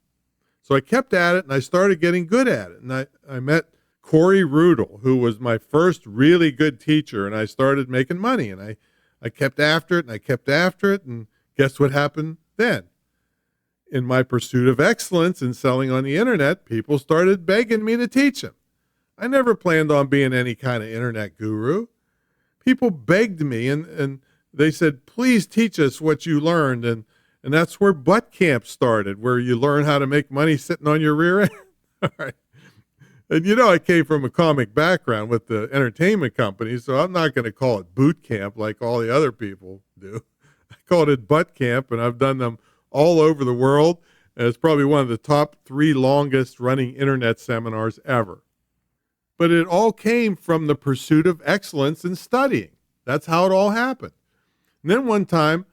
So I kept at it, and I started getting good at it. And I met Corey Rudel, who was my first really good teacher, and I started making money. And I kept after it, and I kept after it, and guess what happened then? In my pursuit of excellence in selling on the internet, people started begging me to teach them. I never planned on being any kind of internet guru. People begged me, and they said, please teach us what you learned. And that's where Butt Camp started, where you learn how to make money sitting on your rear end. All right. And I came from a comic background with the entertainment company, so I'm not going to call it boot camp like all the other people do. I called it Butt Camp, and I've done them all over the world, and it's probably one of the top 3 longest running internet seminars ever. But it all came from the pursuit of excellence in studying. That's how it all happened. And then one time,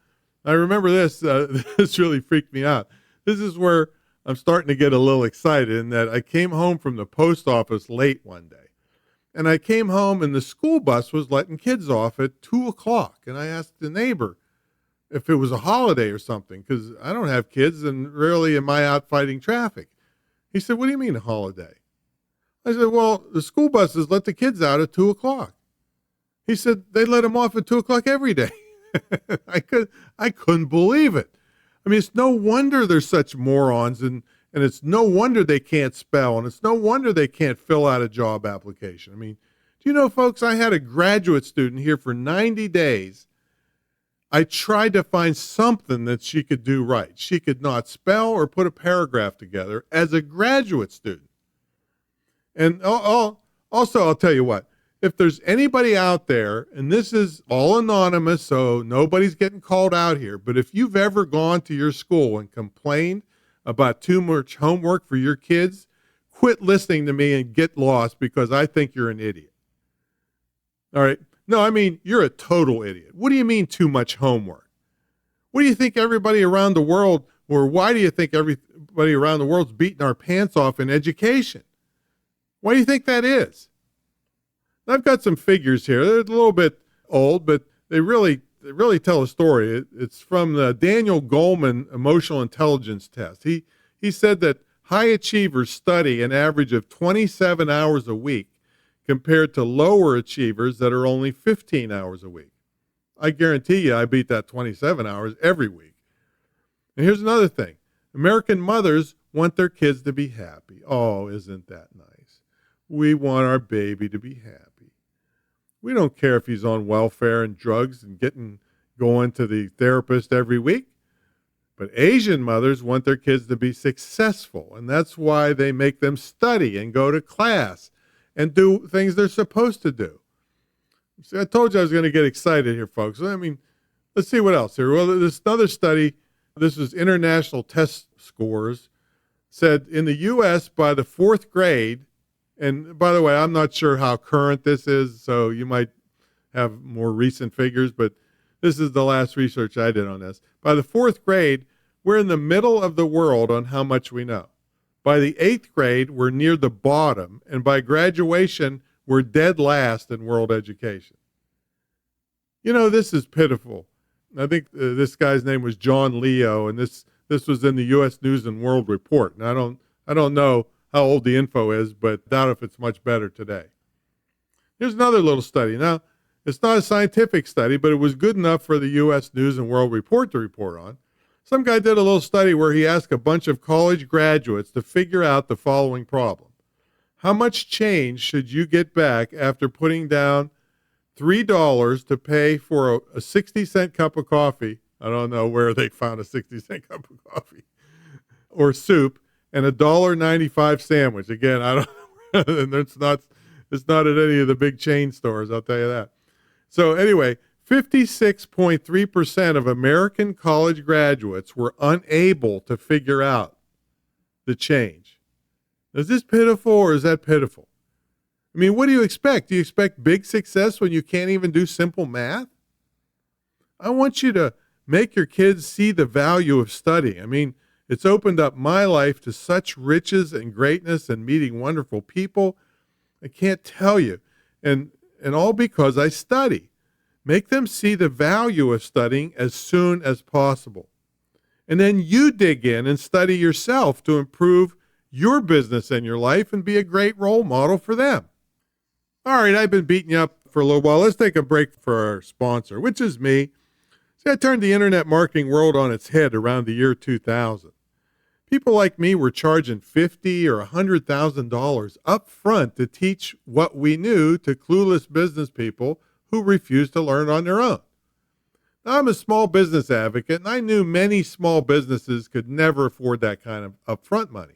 I remember this, this really freaked me out. This is where I'm starting to get a little excited, in that I came home from the post office late one day. And I came home, and the school bus was letting kids off at 2 o'clock. And I asked the neighbor if it was a holiday or something, because I don't have kids, and rarely am I out fighting traffic. He said, what do you mean a holiday? I said, well, the school buses let the kids out at 2 o'clock. He said, they let them off at 2 o'clock every day. I couldn't believe it. I mean, it's no wonder they're such morons, and it's no wonder they can't spell, and it's no wonder they can't fill out a job application. I mean, do you know, folks, I had a graduate student here for 90 days. I tried to find something that she could do right. She could not spell or put a paragraph together as a graduate student. And also, I'll tell you what, if there's anybody out there, and this is all anonymous, so nobody's getting called out here, but if you've ever gone to your school and complained about too much homework for your kids, quit listening to me and get lost, because I think you're an idiot. All right? No, I mean, you're a total idiot. What do you mean too much homework? What do you think everybody around the world, or why do you think everybody around the world's beating our pants off in education? Why do you think that is? I've got some figures here. They're a little bit old, but they really tell a story. It's from the Daniel Goleman Emotional Intelligence Test. He said that high achievers study an average of 27 hours a week compared to lower achievers that are only 15 hours a week. I guarantee you I beat that 27 hours every week. And here's another thing. American mothers want their kids to be happy. Oh, isn't that nice? We want our baby to be happy. We don't care if he's on welfare and drugs and going to the therapist every week. But Asian mothers want their kids to be successful, and that's why they make them study and go to class and do things they're supposed to do. See, I told you I was going to get excited here, folks. I mean, let's see what else here. Well, there's another study. This is international test scores. Said in the U.S. by the 4th grade, and by the way, I'm not sure how current this is, so you might have more recent figures, but this is the last research I did on this. By the 4th grade, we're in the middle of the world on how much we know. By the 8th grade, we're near the bottom, and by graduation, we're dead last in world education. You know, this is pitiful. I think this guy's name was John Leo, and this was in the U.S. News and World Report. And I don't know how old the info is, but doubt if it's much better today. Here's another little study. Now, it's not a scientific study, but it was good enough for the U.S. News and World Report to report on. Some guy did a little study where he asked a bunch of college graduates to figure out the following problem. How much change should you get back after putting down $3 to pay for a 60-cent cup of coffee? I don't know where they found a 60-cent cup of coffee. Or soup, and a $1.95 sandwich. Again, I don't and it's not at any of the big chain stores, I'll tell you that. So anyway, 56.3% of American college graduates were unable to figure out the change. Is this pitiful or is that pitiful? I mean, what do you expect? Do you expect big success when you can't even do simple math? I want you to make your kids see the value of studying. I mean, it's opened up my life to such riches and greatness and meeting wonderful people. I can't tell you. And all because I study. Make them see the value of studying as soon as possible. And then you dig in and study yourself to improve your business and your life and be a great role model for them. All right, I've been beating you up for a little while. Let's take a break for our sponsor, which is me. See, I turned the internet marketing world on its head around the year 2000. People like me were charging $50,000 or $100,000 up front to teach what we knew to clueless business people who refused to learn on their own. Now, I'm a small business advocate, and I knew many small businesses could never afford that kind of upfront money.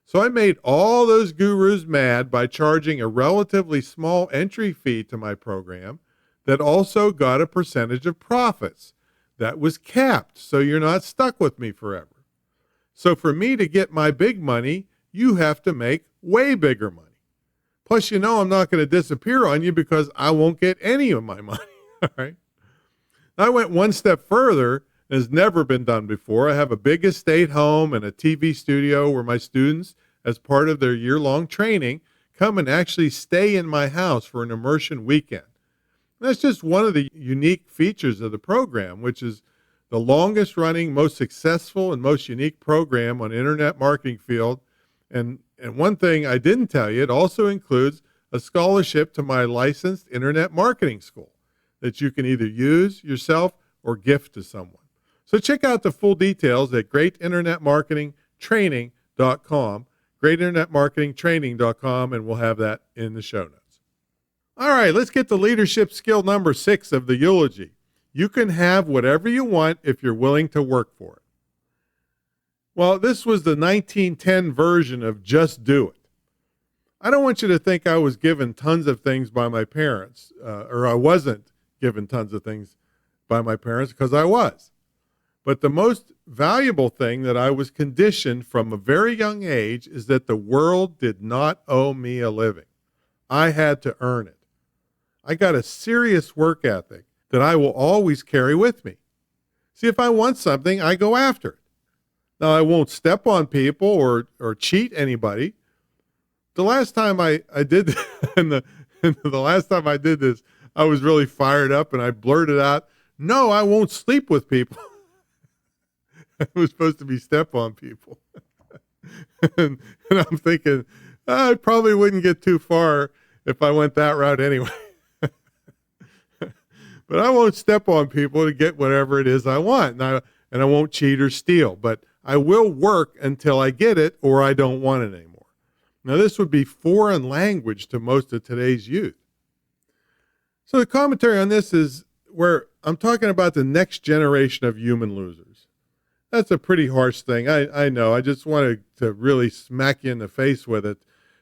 So I made all those gurus mad by charging a relatively small entry fee to my program that also got a percentage of profits. That was capped, so you're not stuck with me forever. So for me to get my big money, you have to make way bigger money. Plus, I'm not going to disappear on you because I won't get any of my money. All right. I went one step further, and has never been done before. I have a big estate home and a TV studio where my students, as part of their year-long training, come and actually stay in my house for an immersion weekend. And that's just one of the unique features of the program, which is the longest running, most successful, and most unique program on internet marketing field. And one thing I didn't tell you, it also includes a scholarship to my licensed internet marketing school that you can either use yourself or gift to someone. So check out the full details at greatinternetmarketingtraining.com, greatinternetmarketingtraining.com, and we'll have that in the show notes. All right, let's get to leadership skill number 6 of the eulogy. You can have whatever you want if you're willing to work for it. Well, this was the 1910 version of just do it. I don't want you to think I was given tons of things by my parents, or I wasn't given tons of things by my parents, because I was. But the most valuable thing that I was conditioned from a very young age is that the world did not owe me a living. I had to earn it. I got a serious work ethic that I will always carry with me. See, if I want something, I go after it. Now, I won't step on people or cheat anybody. The last time I did and the last time I did this, I was really fired up and I blurted out, "No, I won't sleep with people." I was supposed to be step on people. and I'm thinking, I probably wouldn't get too far if I went that route anyway. But I won't step on people to get whatever it is I want. And I won't cheat or steal. But I will work until I get it or I don't want it anymore. Now, this would be foreign language to most of today's youth. So the commentary on this is where I'm talking about the next generation of human losers. That's a pretty harsh thing. I know. I just wanted to really smack you in the face with it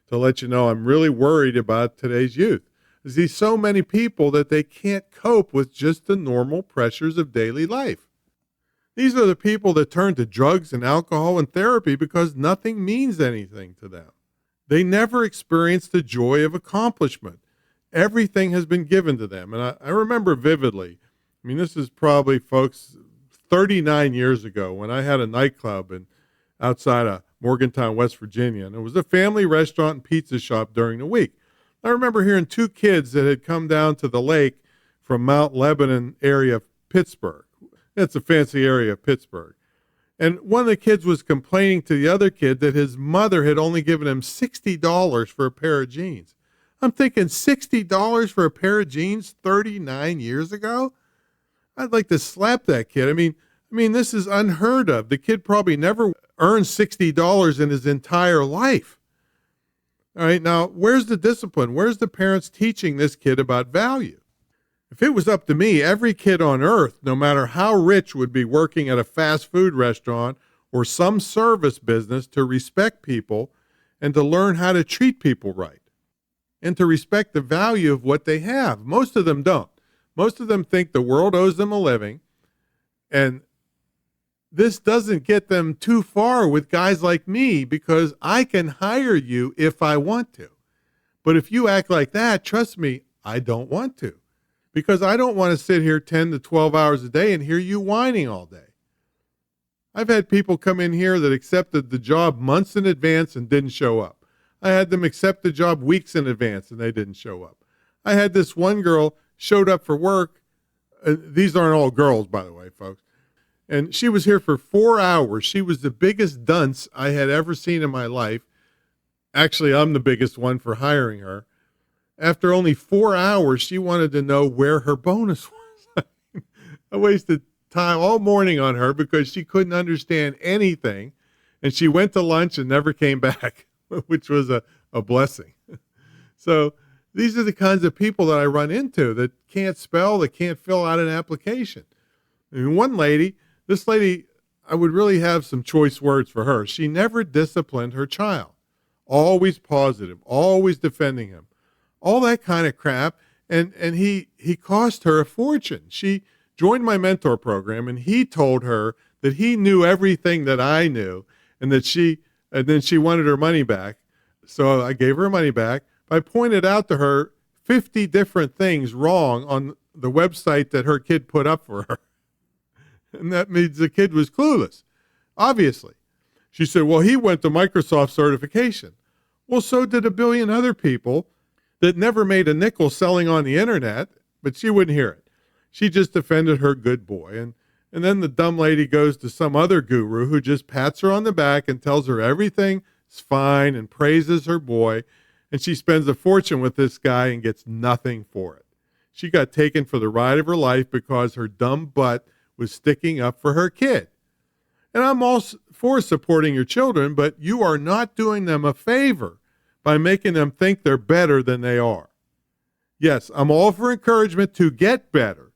to let you know I'm really worried about today's youth. I see so many people that they can't cope with just the normal pressures of daily life. These are the people that turn to drugs and alcohol and therapy because nothing means anything to them. They never experience the joy of accomplishment. Everything has been given to them. And I remember vividly, I mean, this is probably, folks, 39 years ago when I had a nightclub outside of Morgantown, West Virginia. And it was a family restaurant and pizza shop during the week. I remember hearing 2 kids that had come down to the lake from Mount Lebanon area of Pittsburgh. It's a fancy area of Pittsburgh. And one of the kids was complaining to the other kid that his mother had only given him $60 for a pair of jeans. I'm thinking $60 for a pair of jeans 39 years ago? I'd like to slap that kid. I mean, this is unheard of. The kid probably never earned $60 in his entire life. All right, now, where's the discipline? Where's the parents teaching this kid about value? If it was up to me, every kid on earth, no matter how rich, would be working at a fast food restaurant or some service business to respect people and to learn how to treat people right and to respect the value of what they have. Most of them don't. Most of them think the world owes them a living, and this doesn't get them too far with guys like me because I can hire you if I want to. But if you act like that, trust me, I don't want to, because I don't want to sit here 10 to 12 hours a day and hear you whining all day. I've had people come in here that accepted the job months in advance and didn't show up. I had them accept the job weeks in advance and they didn't show up. I had this one girl showed up for work. These aren't all girls, by the way, folks. And she was here for 4 hours. She was the biggest dunce I had ever seen in my life. Actually, I'm the biggest one for hiring her. After only 4 hours, she wanted to know where her bonus was. I wasted time all morning on her because she couldn't understand anything. And she went to lunch and never came back, which was a blessing. So these are the kinds of people that I run into that can't spell, that can't fill out an application. I mean, this lady, I would really have some choice words for her. She never disciplined her child. Always positive, always defending him. All that kind of crap. And he cost her a fortune. She joined my mentor program, and he told her that he knew everything that I knew, and then she wanted her money back. So I gave her money back. I pointed out to her 50 different things wrong on the website that her kid put up for her. And that means the kid was clueless, obviously. She said, well, he went to Microsoft certification. Well, so did a billion other people that never made a nickel selling on the internet, but she wouldn't hear it. She just defended her good boy. And then the dumb lady goes to some other guru who just pats her on the back and tells her everything is fine and praises her boy. And she spends a fortune with this guy and gets nothing for it. She got taken for the ride of her life because her dumb butt was sticking up for her kid. And I'm all for supporting your children, but you are not doing them a favor by making them think they're better than they are. Yes, I'm all for encouragement to get better,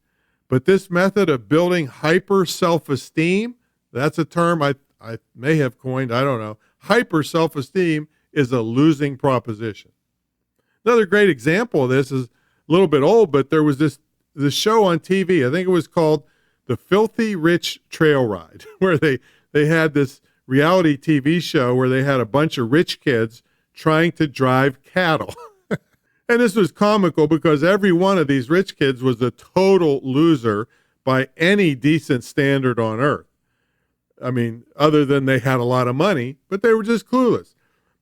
but this method of building hyper self-esteem, that's a term I may have coined, I don't know. Hyper self-esteem is a losing proposition. Another great example of this is a little bit old, but there was this show on TV. I think it was called The Filthy Rich Trail Ride, where they had this reality TV show where they had a bunch of rich kids trying to drive cattle. And this was comical because every one of these rich kids was a total loser by any decent standard on earth. I mean, other than they had a lot of money, but they were just clueless.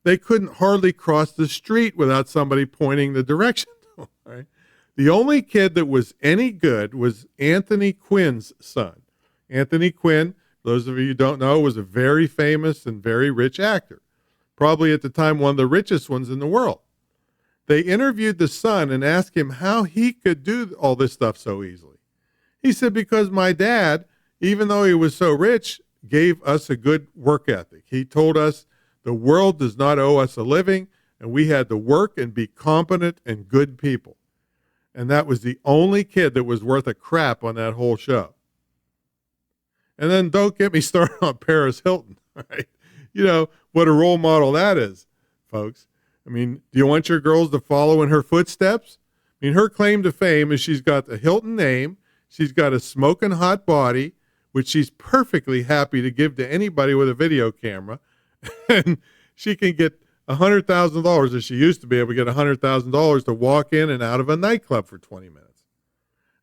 They couldn't hardly cross the street without somebody pointing the direction. Right? The only kid that was any good was Anthony Quinn's son. Anthony Quinn, those of you who don't know, was a very famous and very rich actor. Probably at the time one of the richest ones in the world. They interviewed the son and asked him how he could do all this stuff so easily. He said, because my dad, even though he was so rich, gave us a good work ethic. He told us the world does not owe us a living, and we had to work and be competent and good people. And that was the only kid that was worth a crap on that whole show. And then don't get me started on Paris Hilton, right? You know, what a role model that is, folks. I mean, do you want your girls to follow in her footsteps? I mean, her claim to fame is she's got the Hilton name, she's got a smoking hot body, which she's perfectly happy to give to anybody with a video camera, and she can get $100,000, as she used to be able to get $100,000 to walk in and out of a nightclub for 20 minutes.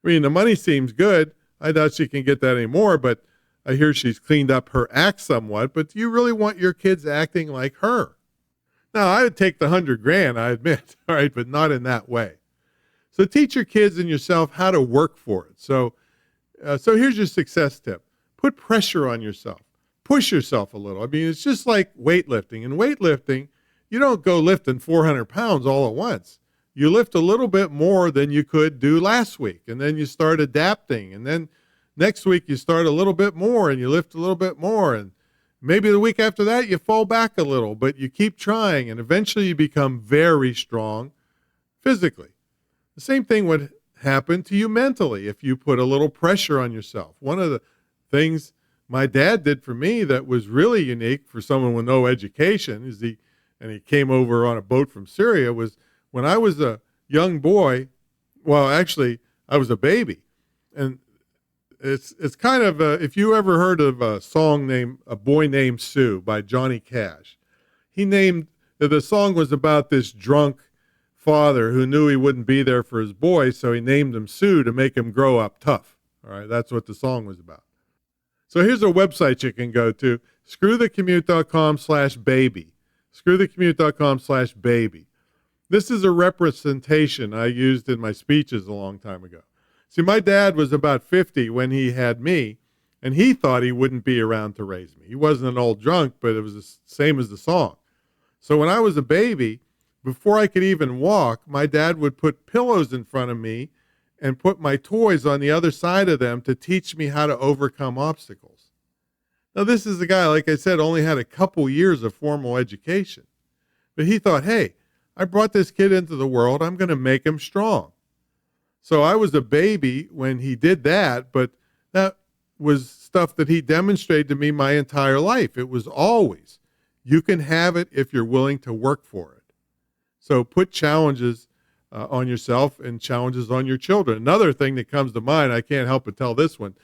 I mean, the money seems good. I doubt she can get that anymore, but I hear she's cleaned up her act somewhat. But do you really want your kids acting like her? Now, I would take the $100,000, I admit, all right, but not in that way. So teach your kids and yourself how to work for it. So here's your success tip. Put pressure on yourself. push yourself a little. I mean, it's just like weightlifting. In weightlifting, you don't go lifting 400 pounds all at once. You lift a little bit more than you could do last week, and then you start adapting. And then next week, you start a little bit more, and you lift a little bit more. And maybe the week after that, you fall back a little, but you keep trying, and eventually you become very strong physically. The same thing would happen to you mentally if you put a little pressure on yourself. One of the things my dad did for me that was really unique for someone with no education is he came over on a boat from Syria, was when I was a young boy. Well, actually, I was a baby. And it's kind of, if you ever heard of a song named A Boy Named Sue by Johnny Cash, the song was about this drunk father who knew he wouldn't be there for his boy, so he named him Sue to make him grow up tough. All right, that's what the song was about. So here's a website you can go to, screwthecommute.com/baby. Screwthecommute.com/baby. This is a representation I used in my speeches a long time ago. See, my dad was about 50 when he had me, and he thought he wouldn't be around to raise me. He wasn't an old drunk, but it was the same as the song. So when I was a baby, before I could even walk, my dad would put pillows in front of me and put my toys on the other side of them to teach me how to overcome obstacles. Now, this is a guy, like I said, only had a couple years of formal education. But he thought, hey, I brought this kid into the world. I'm going to make him strong. So I was a baby when he did that, but that was stuff that he demonstrated to me my entire life. It was always, you can have it if you're willing to work for it. So put challenges on yourself and challenges on your children. Another thing that comes to mind, I can't help but tell this one.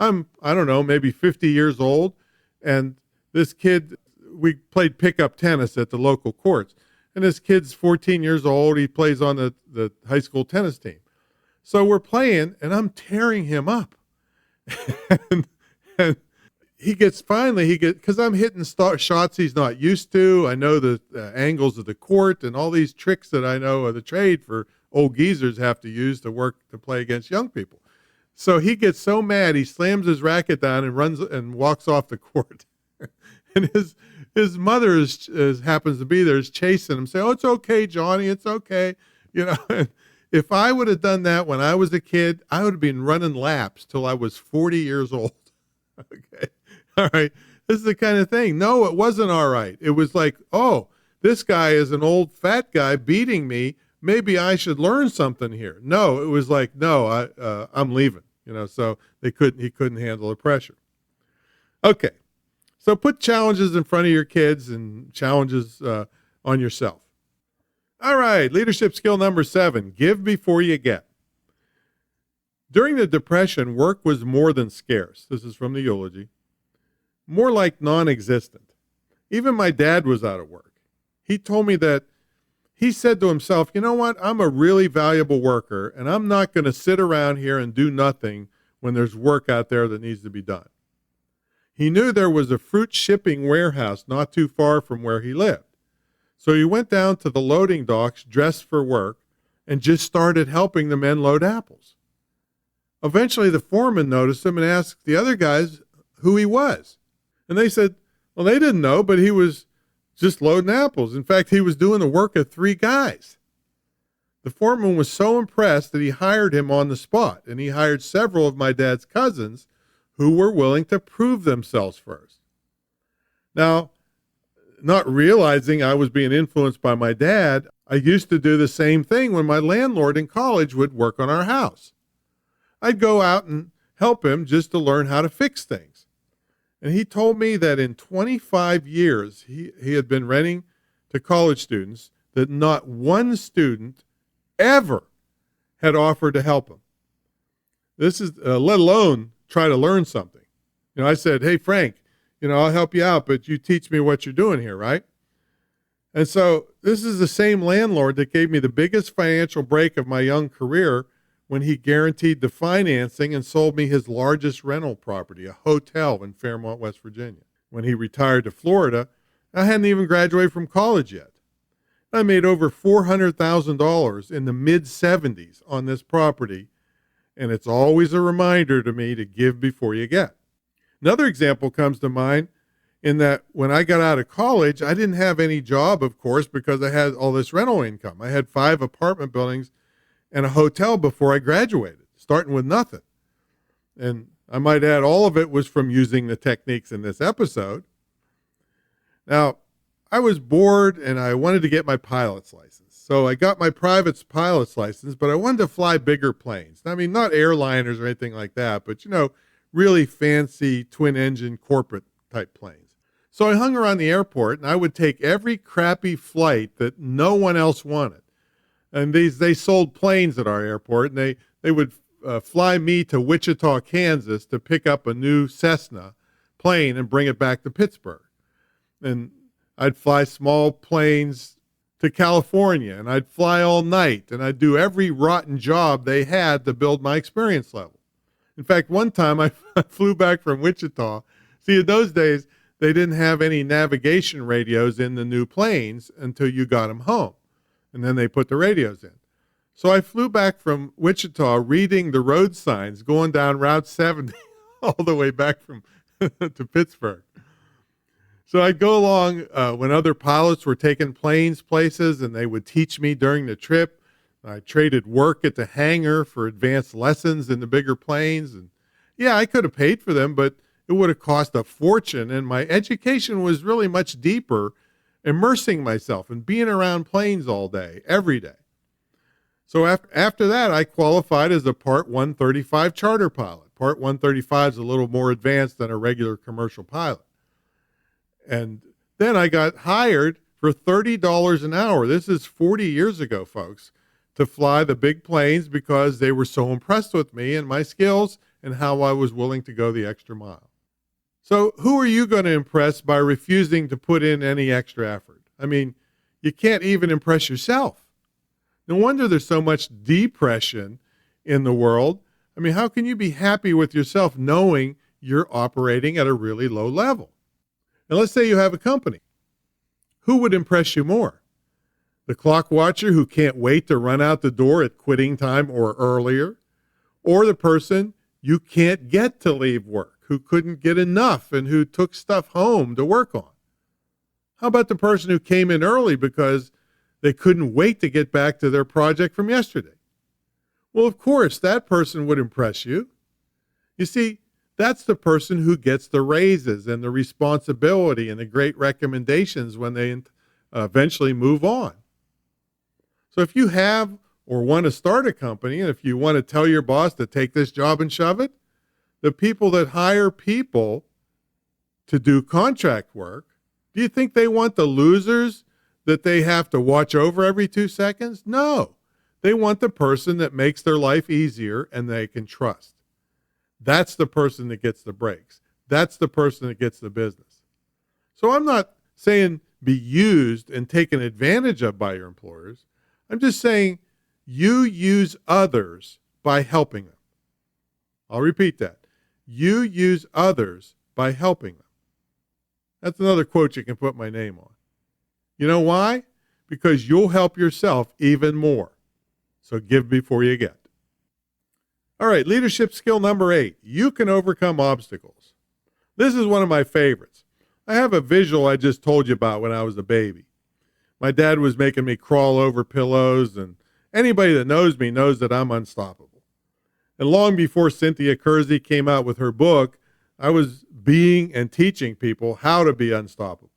I don't know, maybe 50 years old, and this kid, we played pickup tennis at the local courts, and this kid's 14 years old. He plays on the high school tennis team. So we're playing, and I'm tearing him up. and because I'm hitting shots he's not used to. I know the angles of the court and all these tricks that I know of the trade for old geezers have to use to play against young people. So he gets so mad, he slams his racket down and runs and walks off the court. And his mother happens to be there, is chasing him, saying, "Oh, it's okay, Johnny, it's okay." And if I would have done that when I was a kid, I would have been running laps till I was 40 years old. Okay. All right. This is the kind of thing. No, it wasn't all right. It was like, oh, this guy is an old fat guy beating me. Maybe I should learn something here. No, it was like, no, I'm leaving. So he couldn't handle the pressure. Okay. So put challenges in front of your kids and challenges on yourself. All right. Leadership skill number 7, give before you get. During the Depression, work was more than scarce. This is from the eulogy. More like non-existent. Even my dad was out of work. He told me that he said to himself, you know what? I'm a really valuable worker, and I'm not going to sit around here and do nothing when there's work out there that needs to be done. He knew there was a fruit shipping warehouse not too far from where he lived. So he went down to the loading docks dressed for work and just started helping the men load apples. Eventually, the foreman noticed him and asked the other guys who he was. And they said, well, they didn't know, but he was just loading apples. In fact, he was doing the work of 3 guys. The foreman was so impressed that he hired him on the spot, and he hired several of my dad's cousins who were willing to prove themselves first. Now, not realizing I was being influenced by my dad, I used to do the same thing when my landlord in college would work on our house. I'd go out and help him just to learn how to fix things. And he told me that in 25 years he had been renting to college students, that not one student ever had offered to help him. This is, let alone try to learn something. I said, hey, Frank, I'll help you out, but you teach me what you're doing here, right? And so this is the same landlord that gave me the biggest financial break of my young career when he guaranteed the financing and sold me his largest rental property, a hotel in Fairmont, West Virginia. When he retired to Florida, I hadn't even graduated from college yet. I made over $400,000 in the mid-'70s on this property, and it's always a reminder to me to give before you get. Another example comes to mind in that when I got out of college, I didn't have any job, of course, because I had all this rental income. I had 5 apartment buildings and a hotel before I graduated, starting with nothing. And I might add, all of it was from using the techniques in this episode. Now, I was bored and I wanted to get my pilot's license. So I got my private pilot's license, but I wanted to fly bigger planes. I mean, not airliners or anything like that, but, really fancy twin engine corporate type planes. So I hung around the airport and I would take every crappy flight that no one else wanted. And they sold planes at our airport, and they would fly me to Wichita, Kansas to pick up a new Cessna plane and bring it back to Pittsburgh. And I'd fly small planes to California, and I'd fly all night, and I'd do every rotten job they had to build my experience level. In fact, one time I flew back from Wichita. See, in those days, they didn't have any navigation radios in the new planes until you got them home. And then they put the radios in. So I flew back from Wichita reading the road signs going down Route 70 all the way back from to Pittsburgh. So I'd go along when other pilots were taking planes places, and they would teach me during the trip. I traded work at the hangar for advanced lessons in the bigger planes. And yeah, I could have paid for them, but it would have cost a fortune. And my education was really much deeper, immersing myself and being around planes all day, every day. So after that, I qualified as a Part 135 charter pilot. Part 135 is a little more advanced than a regular commercial pilot. And then I got hired for $30 an hour. This is 40 years ago, folks, to fly the big planes because they were so impressed with me and my skills and how I was willing to go the extra mile. So who are you going to impress by refusing to put in any extra effort? I mean, you can't even impress yourself. No wonder there's so much depression in the world. I mean, how can you be happy with yourself knowing you're operating at a really low level? And let's say you have a company. Who would impress you more? The clock watcher who can't wait to run out the door at quitting time or earlier? Or the person you can't get to leave work, who couldn't get enough and who took stuff home to work on? How about the person who came in early because they couldn't wait to get back to their project from yesterday? Well, of course, that person would impress you. You see, that's the person who gets the raises and the responsibility and the great recommendations when they eventually move on. So if you have or want to start a company, and if you want to tell your boss to take this job and shove it, the people that hire people to do contract work, do you think they want the losers that they have to watch over every 2 seconds? No. They want the person that makes their life easier and they can trust. That's the person that gets the breaks. That's the person that gets the business. So I'm not saying be used and taken advantage of by your employers. I'm just saying you use others by helping them. I'll repeat that. You use others by helping them. That's another quote you can put my name on. You know why? Because you'll help yourself even more. So give before you get. All right, leadership skill number 8. You can overcome obstacles. This is one of my favorites. I have a visual I just told you about when I was a baby. My dad was making me crawl over pillows, and anybody that knows me knows that I'm unstoppable. And long before Cynthia Kersey came out with her book, I was being and teaching people how to be unstoppable.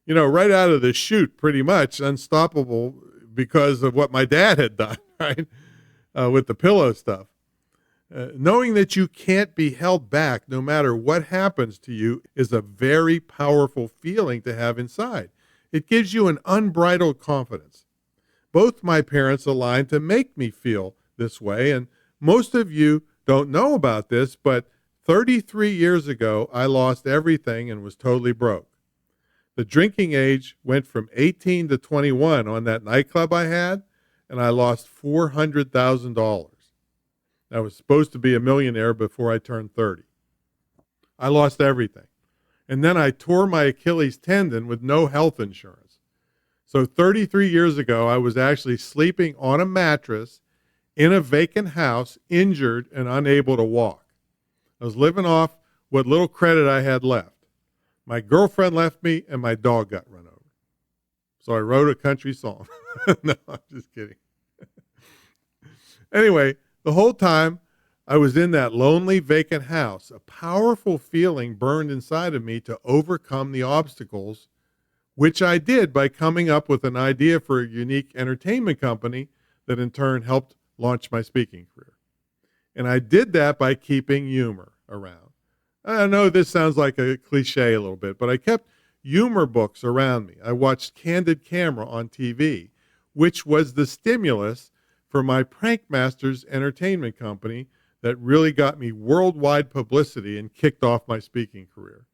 Right out of the chute, pretty much unstoppable because of what my dad had done, right, with the pillow stuff. Knowing that you can't be held back no matter what happens to you is a very powerful feeling to have inside. It gives you an unbridled confidence. Both my parents aligned to make me feel this way, and most of you don't know about this, but 33 years ago, I lost everything and was totally broke. The drinking age went from 18 to 21 on that nightclub I had, and I lost $400,000. I was supposed to be a millionaire before I turned 30. I lost everything. And then I tore my Achilles tendon with no health insurance. So 33 years ago, I was actually sleeping on a mattress in a vacant house, injured and unable to walk. I was living off what little credit I had left. My girlfriend left me, and my dog got run over. So I wrote a country song. No, I'm just kidding. Anyway, the whole time I was in that lonely, vacant house, a powerful feeling burned inside of me to overcome the obstacles, which I did by coming up with an idea for a unique entertainment company that in turn helped launch my speaking career. And I did that by keeping humor around. I know this sounds like a cliche a little bit, but I kept humor books around me. I watched Candid Camera on TV, which was the stimulus for my Prank Masters entertainment company that really got me worldwide publicity and kicked off my speaking career.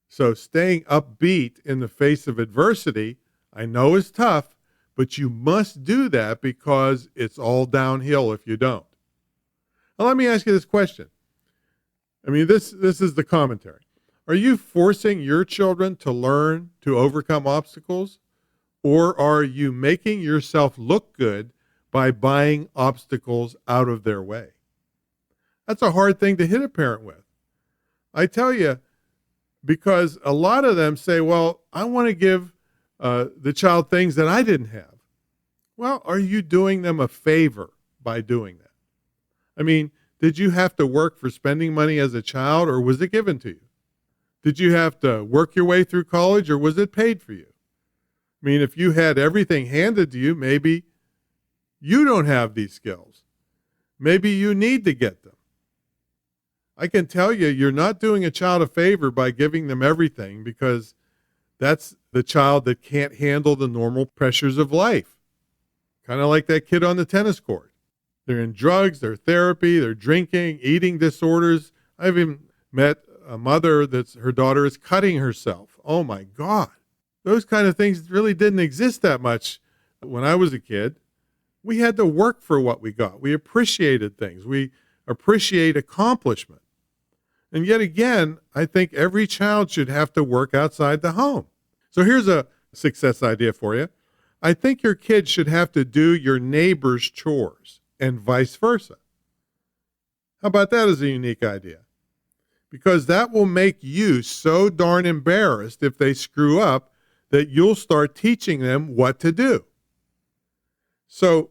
So staying upbeat in the face of adversity, I know is tough, but you must do that because it's all downhill if you don't. Now, let me ask you this question. This is the commentary. Are you forcing your children to learn to overcome obstacles, or are you making yourself look good by buying obstacles out of their way? That's a hard thing to hit a parent with. I tell you, because a lot of them say, well, I want to give the child things that I didn't have. Well, are you doing them a favor by doing that? Did you have to work for spending money as a child, or was it given to you? Did you have to work your way through college, or was it paid for you? If you had everything handed to you, maybe you don't have these skills. Maybe you need to get them. I can tell you, you're not doing a child a favor by giving them everything, because that's the child that can't handle the normal pressures of life. Kind of like that kid on the tennis court. They're in drugs, they're therapy, they're drinking, eating disorders. I've even met a mother that's her daughter is cutting herself. Oh my God. Those kind of things really didn't exist that much when I was a kid. We had to work for what we got. We appreciated things. We appreciate accomplishment. And yet again, I think every child should have to work outside the home. So here's a success idea for you. I think your kids should have to do your neighbor's chores and vice versa. How about that as a unique idea? Because that will make you so darn embarrassed if they screw up that you'll start teaching them what to do. So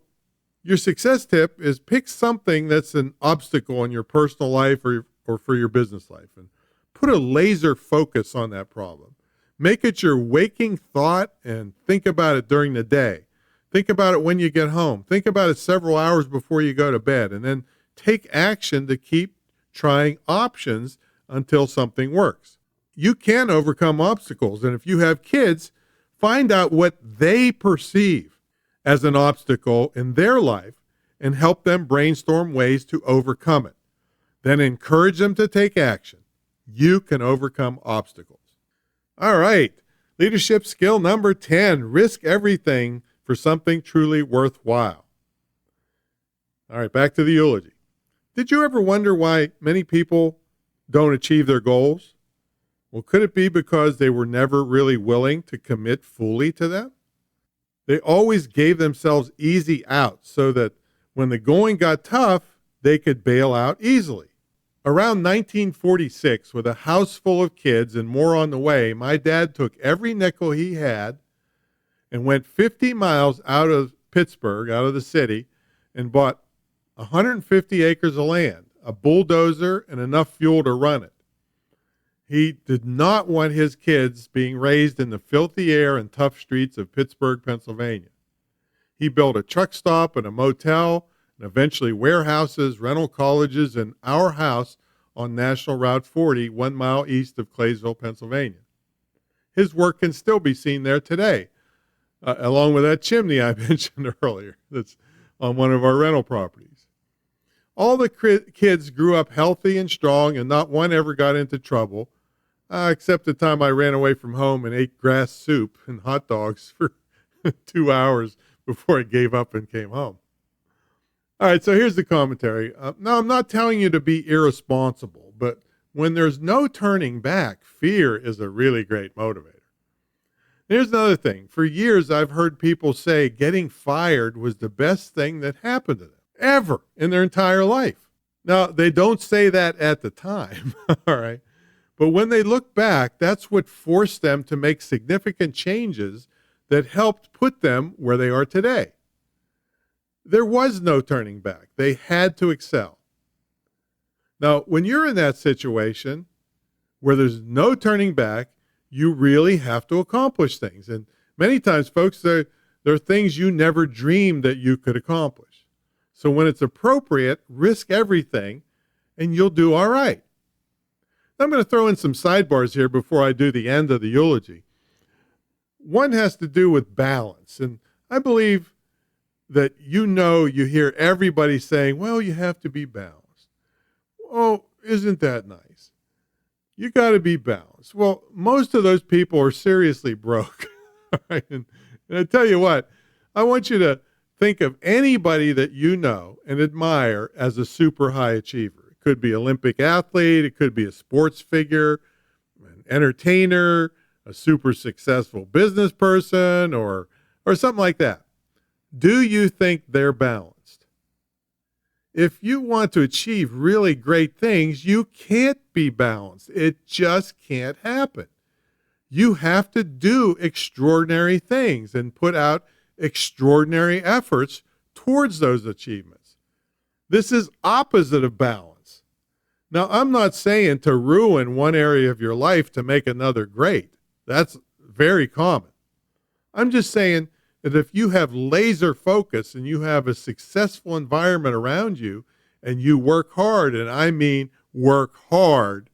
your success tip is pick something that's an obstacle in your personal life or for your business life, and put a laser focus on that problem. Make it your waking thought and think about it during the day. Think about it when you get home. Think about it several hours before you go to bed, and then take action to keep trying options until something works. You can overcome obstacles, and if you have kids, find out what they perceive as an obstacle in their life and help them brainstorm ways to overcome it. Then encourage them to take action. You can overcome obstacles. All right, leadership skill number 10, risk everything for something truly worthwhile. All right, back to the eulogy. Did you ever wonder why many people don't achieve their goals? Well, could it be because they were never really willing to commit fully to them? They always gave themselves easy outs so that when the going got tough, they could bail out easily. Around 1946, with a house full of kids and more on the way, my dad took every nickel he had and went 50 miles out of Pittsburgh, out of the city, and bought 150 acres of land, a bulldozer, and enough fuel to run it. He did not want his kids being raised in the filthy air and tough streets of Pittsburgh, Pennsylvania. He built a truck stop and a motel, and eventually warehouses, rental colleges, and our house on National Route 40, 1 mile east of Claysville, Pennsylvania. His work can still be seen there today, along with that chimney I mentioned earlier that's on one of our rental properties. All the kids grew up healthy and strong, and not one ever got into trouble, except the time I ran away from home and ate grass soup and hot dogs for 2 hours before I gave up and came home. All right, so here's the commentary. Now, I'm not telling you to be irresponsible, but when there's no turning back, fear is a really great motivator. Here's another thing. For years, I've heard people say getting fired was the best thing that happened to them ever in their entire life. Now, they don't say that at the time, all right? But when they look back, that's what forced them to make significant changes that helped put them where they are today. There was no turning back. They had to excel. Now, when you're in that situation where there's no turning back, you really have to accomplish things. And many times, folks, there are things you never dreamed that you could accomplish. So when it's appropriate, risk everything, and you'll do all right. I'm going to throw in some sidebars here before I do the end of the eulogy. One has to do with balance. And I believe that you hear everybody saying, well, you have to be balanced. Oh, isn't that nice? You got to be balanced. Well, most of those people are seriously broke. Right? And I tell you what, I want you to think of anybody that you know and admire as a super high achiever. It could be Olympic athlete, it could be a sports figure, an entertainer, a super successful business person, or something like that. Do you think they're balanced? If you want to achieve really great things, you can't be balanced. It just can't happen. You have to do extraordinary things and put out extraordinary efforts towards those achievements. This is opposite of balance. Now, I'm not saying to ruin one area of your life to make another great. That's very common. I'm just saying that if you have laser focus and you have a successful environment around you and you work hard, and I mean work hard,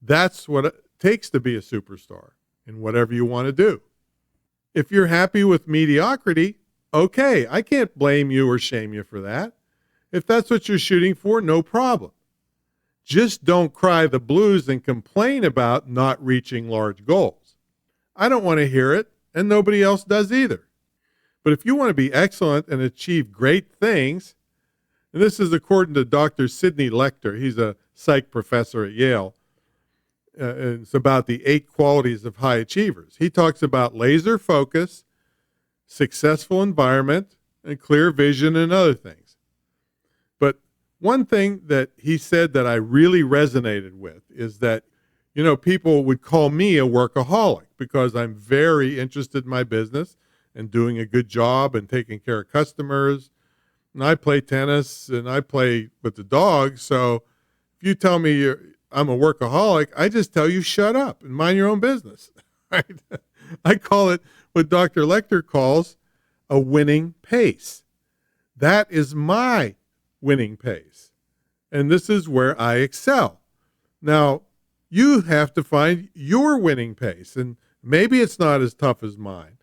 that's what it takes to be a superstar in whatever you want to do. If you're happy with mediocrity, okay, I can't blame you or shame you for that. If that's what you're shooting for, no problem. Just don't cry the blues and complain about not reaching large goals. I don't want to hear it, and nobody else does either. But if you want to be excellent and achieve great things, and this is according to Dr. Sidney Lecter, he's a psych professor at Yale, it's about the 8 qualities of high achievers. He talks about laser focus, successful environment, and clear vision and other things. But one thing that he said that I really resonated with is that, people would call me a workaholic because I'm very interested in my business and doing a good job and taking care of customers. And I play tennis and I play with the dogs. So if you tell me I'm a workaholic, I just tell you shut up and mind your own business. Right? I call it what Dr. Lecter calls a winning pace. That is my winning pace. And this is where I excel. Now, you have to find your winning pace. And maybe it's not as tough as mine.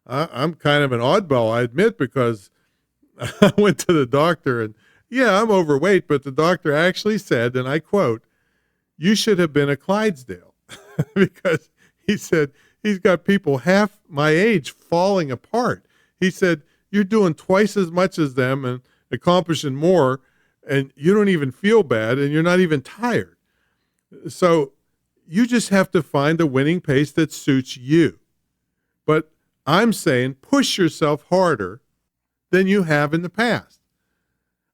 I'm kind of an oddball, I admit, because I went to the doctor and, I'm overweight, but the doctor actually said, and I quote, "You should have been a Clydesdale," because he said he's got people half my age falling apart. He said, "You're doing twice as much as them and accomplishing more, and you don't even feel bad, and you're not even tired." So you just have to find the winning pace that suits you. But I'm saying push yourself harder than you have in the past.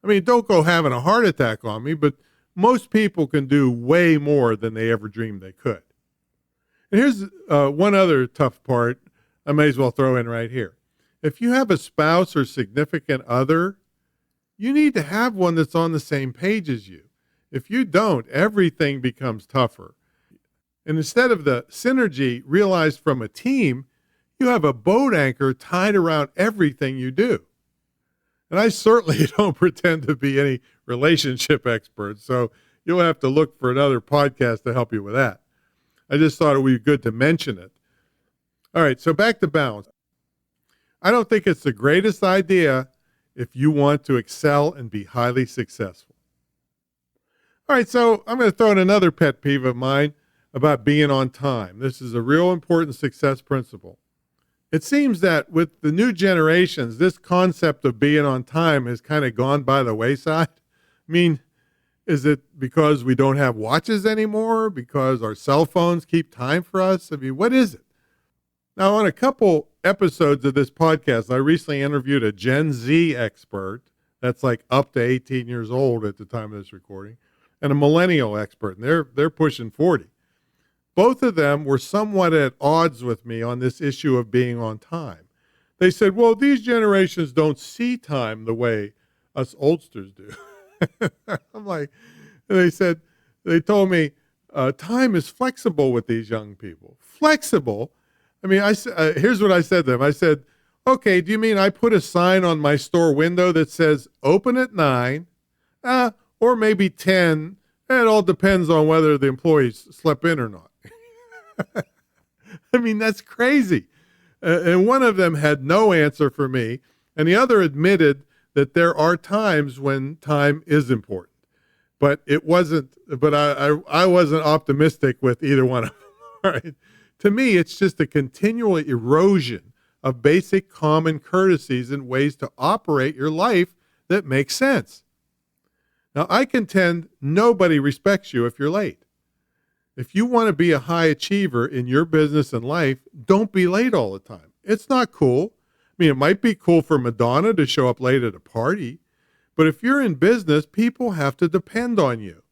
I mean, don't go having a heart attack on me, but most people can do way more than they ever dreamed they could. And here's one other tough part I may as well throw in right here. If you have a spouse or significant other, you need to have one that's on the same page as you. If you don't, everything becomes tougher. And instead of the synergy realized from a team, you have a boat anchor tied around everything you do. And I certainly don't pretend to be any relationship expert, so you'll have to look for another podcast to help you with that. I just thought it would be good to mention it. All right, so back to balance. I don't think it's the greatest idea if you want to excel and be highly successful. All right, so I'm going to throw in another pet peeve of mine about being on time. This is a real important success principle. It seems that with the new generations, this concept of being on time has kind of gone by the wayside. I mean, is it because we don't have watches anymore? Because our cell phones keep time for us? I mean, what is it? Now, on a couple episodes of this podcast, I recently interviewed a Gen Z expert that's like up to 18 years old at the time of this recording, and a millennial expert, and they're pushing 40. both of them were somewhat at odds with me on this issue of being on time. They said, well, these generations don't see time the way us oldsters do. I'm like, they told me, time is flexible with these young people. Flexible? I mean, here's what I said to them. I said, okay, do you mean I put a sign on my store window that says open at 9, or maybe 10? It all depends on whether the employees slept in or not. I mean, that's crazy. And one of them had no answer for me, and the other admitted that there are times when time is important. But it wasn't. But I wasn't optimistic with either one of them. All right. To me, it's just a continual erosion of basic common courtesies and ways to operate your life that make sense. Now, I contend nobody respects you if you're late. If you want to be a high achiever in your business and life, don't be late all the time. It's not cool. I mean, it might be cool for Madonna to show up late at a party, but if you're in business, people have to depend on you.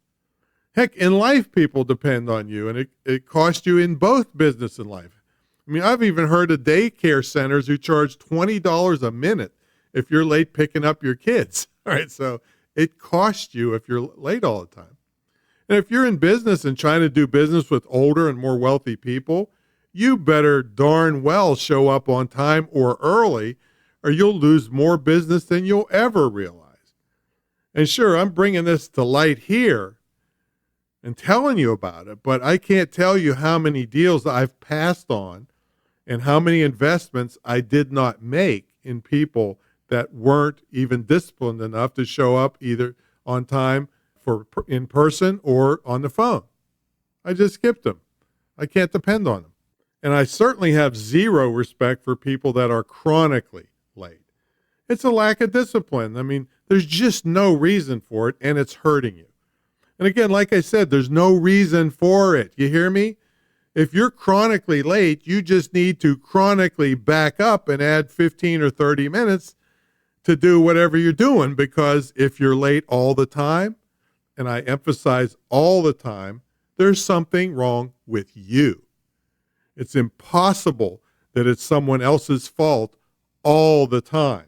Heck, in life, people depend on you, and it costs you in both business and life. I mean, I've even heard of daycare centers who charge $20 a minute if you're late picking up your kids. All right, so it costs you if you're late all the time. And if you're in business and trying to do business with older and more wealthy people, you better darn well show up on time or early, or you'll lose more business than you'll ever realize. And sure, I'm bringing this to light here and telling you about it, but I can't tell you how many deals I've passed on and how many investments I did not make in people that weren't even disciplined enough to show up either on time for in person or on the phone. I just skipped them. I can't depend on them. And I certainly have zero respect for people that are chronically late. It's a lack of discipline. I mean, there's just no reason for it, and it's hurting you. And again, like I said, there's no reason for it. You hear me? If you're chronically late, you just need to chronically back up and add 15 or 30 minutes to do whatever you're doing, because if you're late all the time, and I emphasize all the time, there's something wrong with you. It's impossible that it's someone else's fault all the time.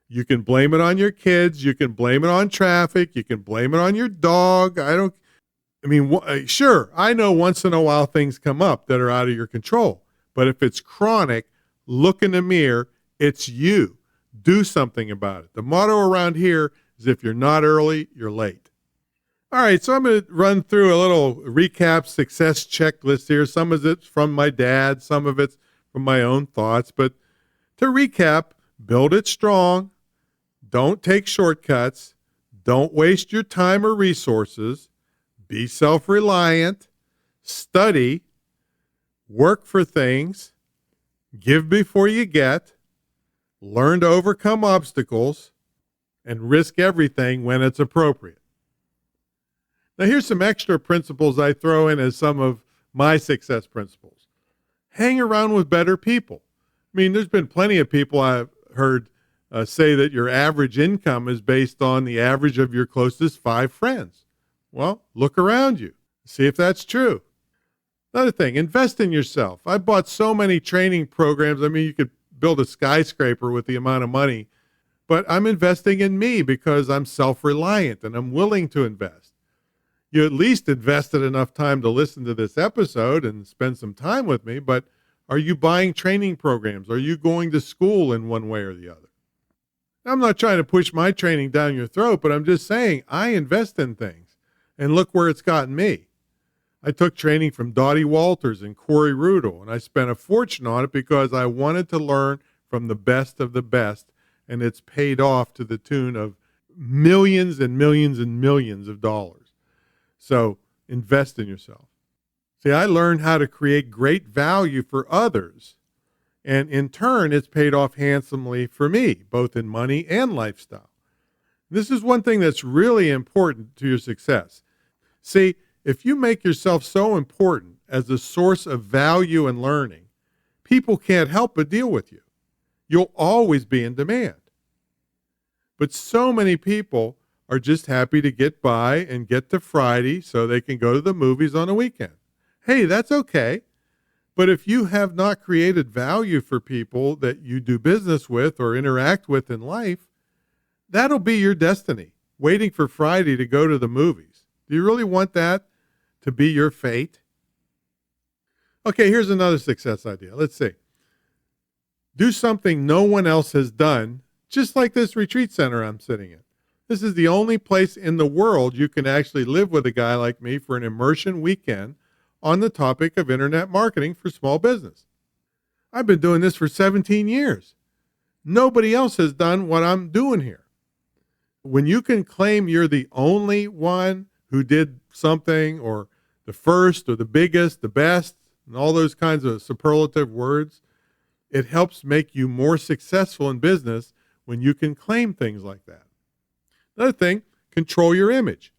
You can blame it on your kids. You can blame it on traffic. You can blame it on your dog. Sure, I know once in a while things come up that are out of your control. But if it's chronic, look in the mirror. It's you. Do something about it. The motto around here is if you're not early, you're late. All right, so I'm going to run through a little recap success checklist here. Some of it's from my dad, some of it's from my own thoughts. But to recap, build it strong. Don't take shortcuts. Don't waste your time or resources. Be self-reliant. Study. Work for things. Give before you get. Learn to overcome obstacles. And risk everything when it's appropriate. Now, here's some extra principles I throw in as some of my success principles. Hang around with better people. I mean, there's been plenty of people I've heard say that your average income is based on the average of your closest 5 friends. Well, look around you. See if that's true. Another thing, invest in yourself. I bought so many training programs. I mean, you could build a skyscraper with the amount of money, but I'm investing in me because I'm self-reliant and I'm willing to invest. You at least invested enough time to listen to this episode and spend some time with me, but are you buying training programs? Are you going to school in one way or the other? I'm not trying to push my training down your throat, but I'm just saying I invest in things, and look where it's gotten me. I took training from Dottie Walters and Corey Rudel, and I spent a fortune on it because I wanted to learn from the best of the best, and it's paid off to the tune of millions and millions and millions of dollars. So invest in yourself. See, I learned how to create great value for others, and in turn, it's paid off handsomely for me, both in money and lifestyle. This is one thing that's really important to your success. See, if you make yourself so important as a source of value and learning, people can't help but deal with you. You'll always be in demand. But so many people are just happy to get by and get to Friday so they can go to the movies on a weekend. Hey, that's okay. But if you have not created value for people that you do business with or interact with in life, that'll be your destiny, waiting for Friday to go to the movies. Do you really want that to be your fate? Okay, here's another success idea. Let's see. Do something no one else has done, just like this retreat center I'm sitting in. This is the only place in the world you can actually live with a guy like me for an immersion weekend on the topic of internet marketing for small business. I've been doing this for 17 years. Nobody else has done what I'm doing here. When you can claim you're the only one who did something, or the first or the biggest, the best, and all those kinds of superlative words, it helps make you more successful in business when you can claim things like that. Another thing, control your image.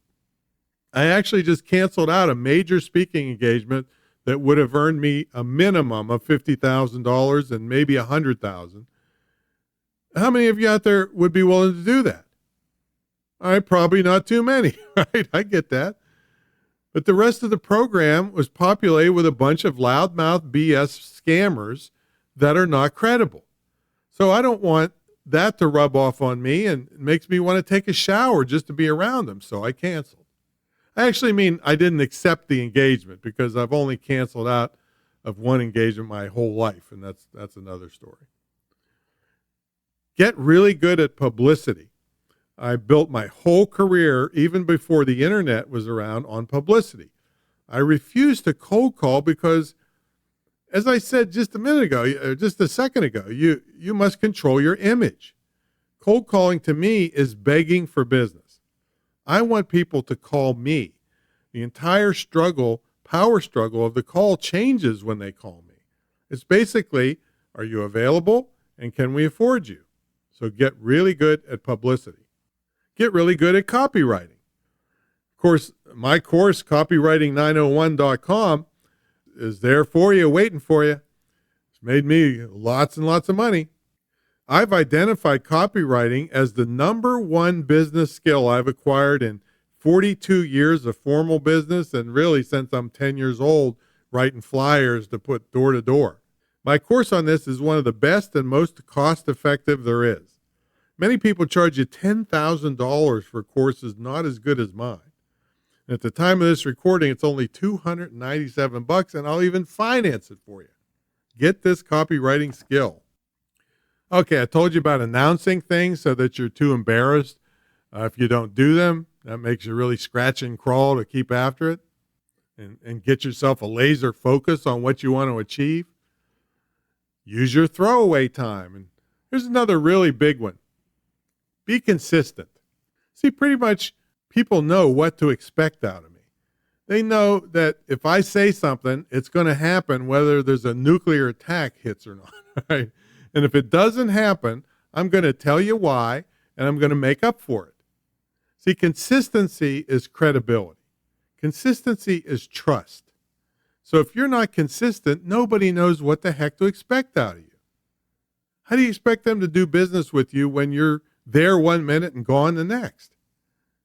I actually just canceled out a major speaking engagement that would have earned me a minimum of $50,000 and maybe $100,000. How many of you out there would be willing to do that? All right, probably not too many, right? I get that. But the rest of the program was populated with a bunch of loudmouth BS scammers that are not credible. So I don't want that to rub off on me, and it makes me want to take a shower just to be around them. So I canceled. I actually mean I didn't accept the engagement, because I've only canceled out of one engagement my whole life, and that's another story. Get really good at publicity. I built my whole career, even before the internet was around, on publicity. I refused to cold call because, as I said just a second ago, you must control your image. Cold calling to me is begging for business. I want people to call me. The entire power struggle of the call changes when they call me. It's basically, are you available and can we afford you? So get really good at publicity. Get really good at copywriting. Of course, my course, copywriting901.com, is there for you, waiting for you. It's made me lots and lots of money. I've identified copywriting as the number one business skill I've acquired in 42 years of formal business, and really since I'm 10 years old, writing flyers to put door to door. My course on this is one of the best and most cost-effective there is. Many people charge you $10,000 for courses not as good as mine. And at the time of this recording, it's only $297, and I'll even finance it for you. Get this copywriting skill. Okay, I told you about announcing things so that you're too embarrassed if you don't do them. That makes you really scratch and crawl to keep after it and get yourself a laser focus on what you want to achieve. Use your throwaway time. And here's another really big one. Be consistent. See, pretty much people know what to expect out of me. They know that if I say something, it's going to happen whether there's a nuclear attack hits or not, right? And if it doesn't happen, I'm going to tell you why, and I'm going to make up for it. See, consistency is credibility. Consistency is trust. So if you're not consistent, nobody knows what the heck to expect out of you. How do you expect them to do business with you when you're there 1 minute and gone the next?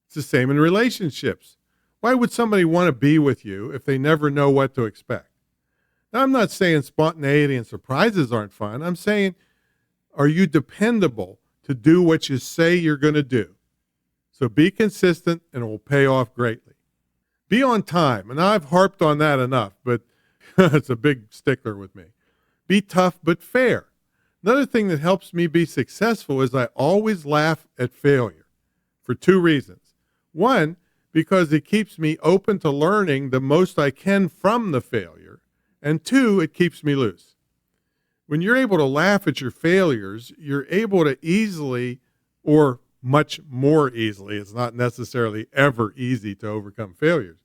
It's the same in relationships. Why would somebody want to be with you if they never know what to expect? Now, I'm not saying spontaneity and surprises aren't fun. I'm saying, are you dependable to do what you say you're going to do? So be consistent, and it will pay off greatly. Be on time, and I've harped on that enough, but it's a big stickler with me. Be tough but fair. Another thing that helps me be successful is I always laugh at failure for two reasons. One, because it keeps me open to learning the most I can from the failure. And two, it keeps me loose. When you're able to laugh at your failures, you're able to easily, or much more easily, it's not necessarily ever easy to overcome failures,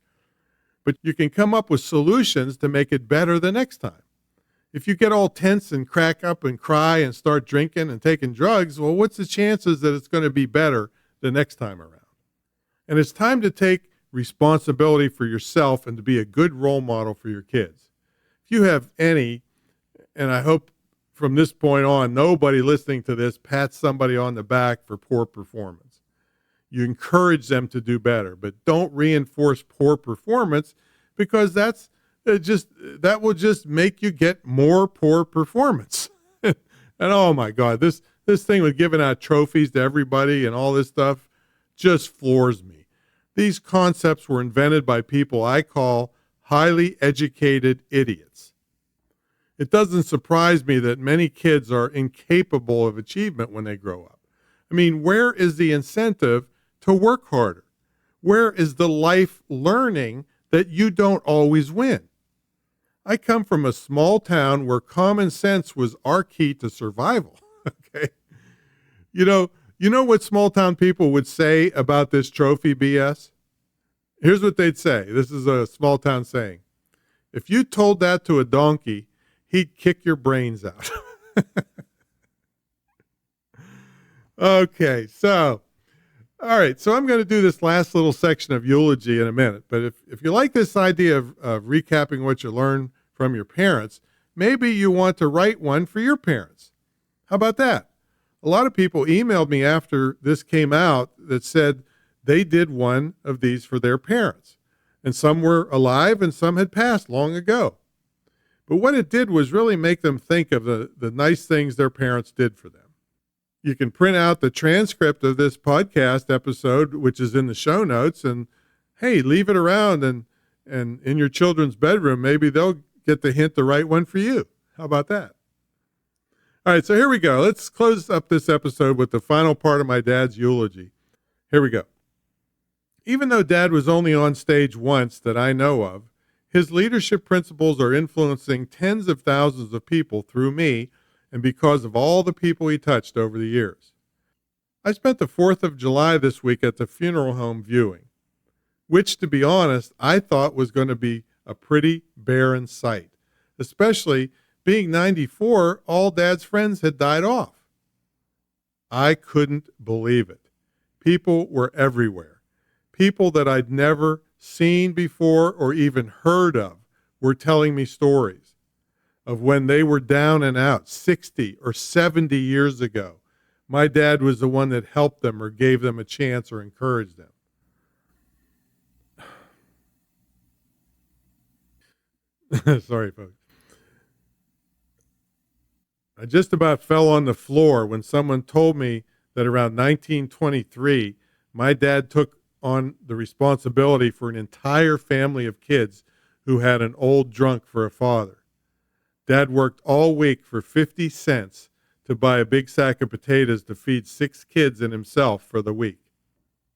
but you can come up with solutions to make it better the next time. If you get all tense and crack up and cry and start drinking and taking drugs, well, what's the chances that it's going to be better the next time around? And it's time to take responsibility for yourself and to be a good role model for your kids. If you have any, and I hope from this point on, nobody listening to this pats somebody on the back for poor performance. You encourage them to do better, but don't reinforce poor performance, because that's That will just make you get more poor performance. And oh my God, this thing with giving out trophies to everybody and all this stuff just floors me. These concepts were invented by people I call highly educated idiots. It doesn't surprise me that many kids are incapable of achievement when they grow up. I mean, where is the incentive to work harder? Where is the life learning that you don't always win? I come from a small town where common sense was our key to survival. Okay. You know what small town people would say about this trophy BS? Here's what they'd say. This is a small town saying. If you told that to a donkey, he'd kick your brains out. Okay, all right, so I'm going to do this last little section of eulogy in a minute, but if you like this idea of recapping what you learned from your parents, maybe you want to write one for your parents. How about that? A lot of people emailed me after this came out that said they did one of these for their parents, and some were alive and some had passed long ago. But what it did was really make them think of the nice things their parents did for them. You can print out the transcript of this podcast episode, which is in the show notes, and hey, leave it around and in your children's bedroom. Maybe they'll get the hint to write one for you. How about that? All right, so here we go. Let's close up this episode with the final part of my dad's eulogy. Here we go. Even though Dad was only on stage once that I know of, his leadership principles are influencing tens of thousands of people through me and because of all the people he touched over the years. I spent the 4th of July this week at the funeral home viewing, which, to be honest, I thought was going to be a pretty barren sight, especially being 94, all Dad's friends had died off. I couldn't believe it. People were everywhere. People that I'd never seen before or even heard of were telling me stories of when they were down and out 60 or 70 years ago. My dad was the one that helped them or gave them a chance or encouraged them. Sorry, folks. I just about fell on the floor when someone told me that around 1923, my dad took on the responsibility for an entire family of kids who had an old drunk for a father. Dad worked all week for 50 cents to buy a big sack of potatoes to feed 6 kids and himself for the week.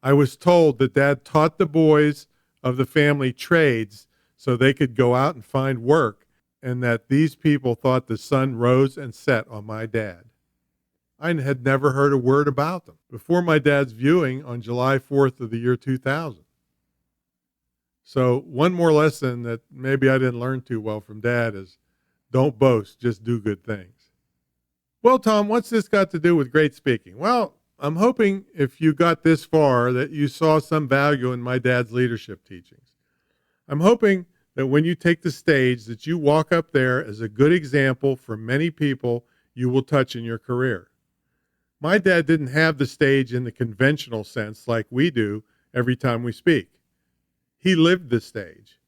I was told that Dad taught the boys of the family trades so they could go out and find work, and that these people thought the sun rose and set on my dad. I had never heard a word about them before my dad's viewing on July 4th of the year 2000. So one more lesson that maybe I didn't learn too well from Dad is don't boast, just do good things. Well, Tom, what's this got to do with great speaking? Well, I'm hoping if you got this far that you saw some value in my dad's leadership teachings. I'm hoping that when you take the stage that you walk up there as a good example for many people you will touch in your career. My dad didn't have the stage in the conventional sense like we do every time we speak. He lived the stage.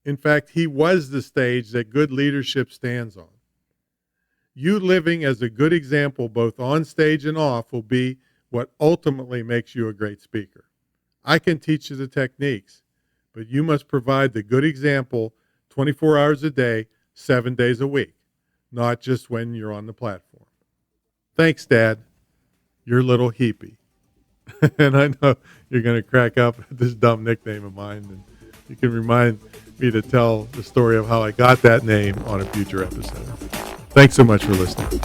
In fact, he was the stage that good leadership stands on. You living as a good example both on stage and off will be what ultimately makes you a great speaker. I can teach you the techniques, but you must provide the good example 24 hours a day, 7 days a week, not just when you're on the platform. Thanks, Dad. Your little heapy. And I know you're going to crack up at this dumb nickname of mine, and you can remind me to tell the story of how I got that name on a future episode. Thanks so much for listening.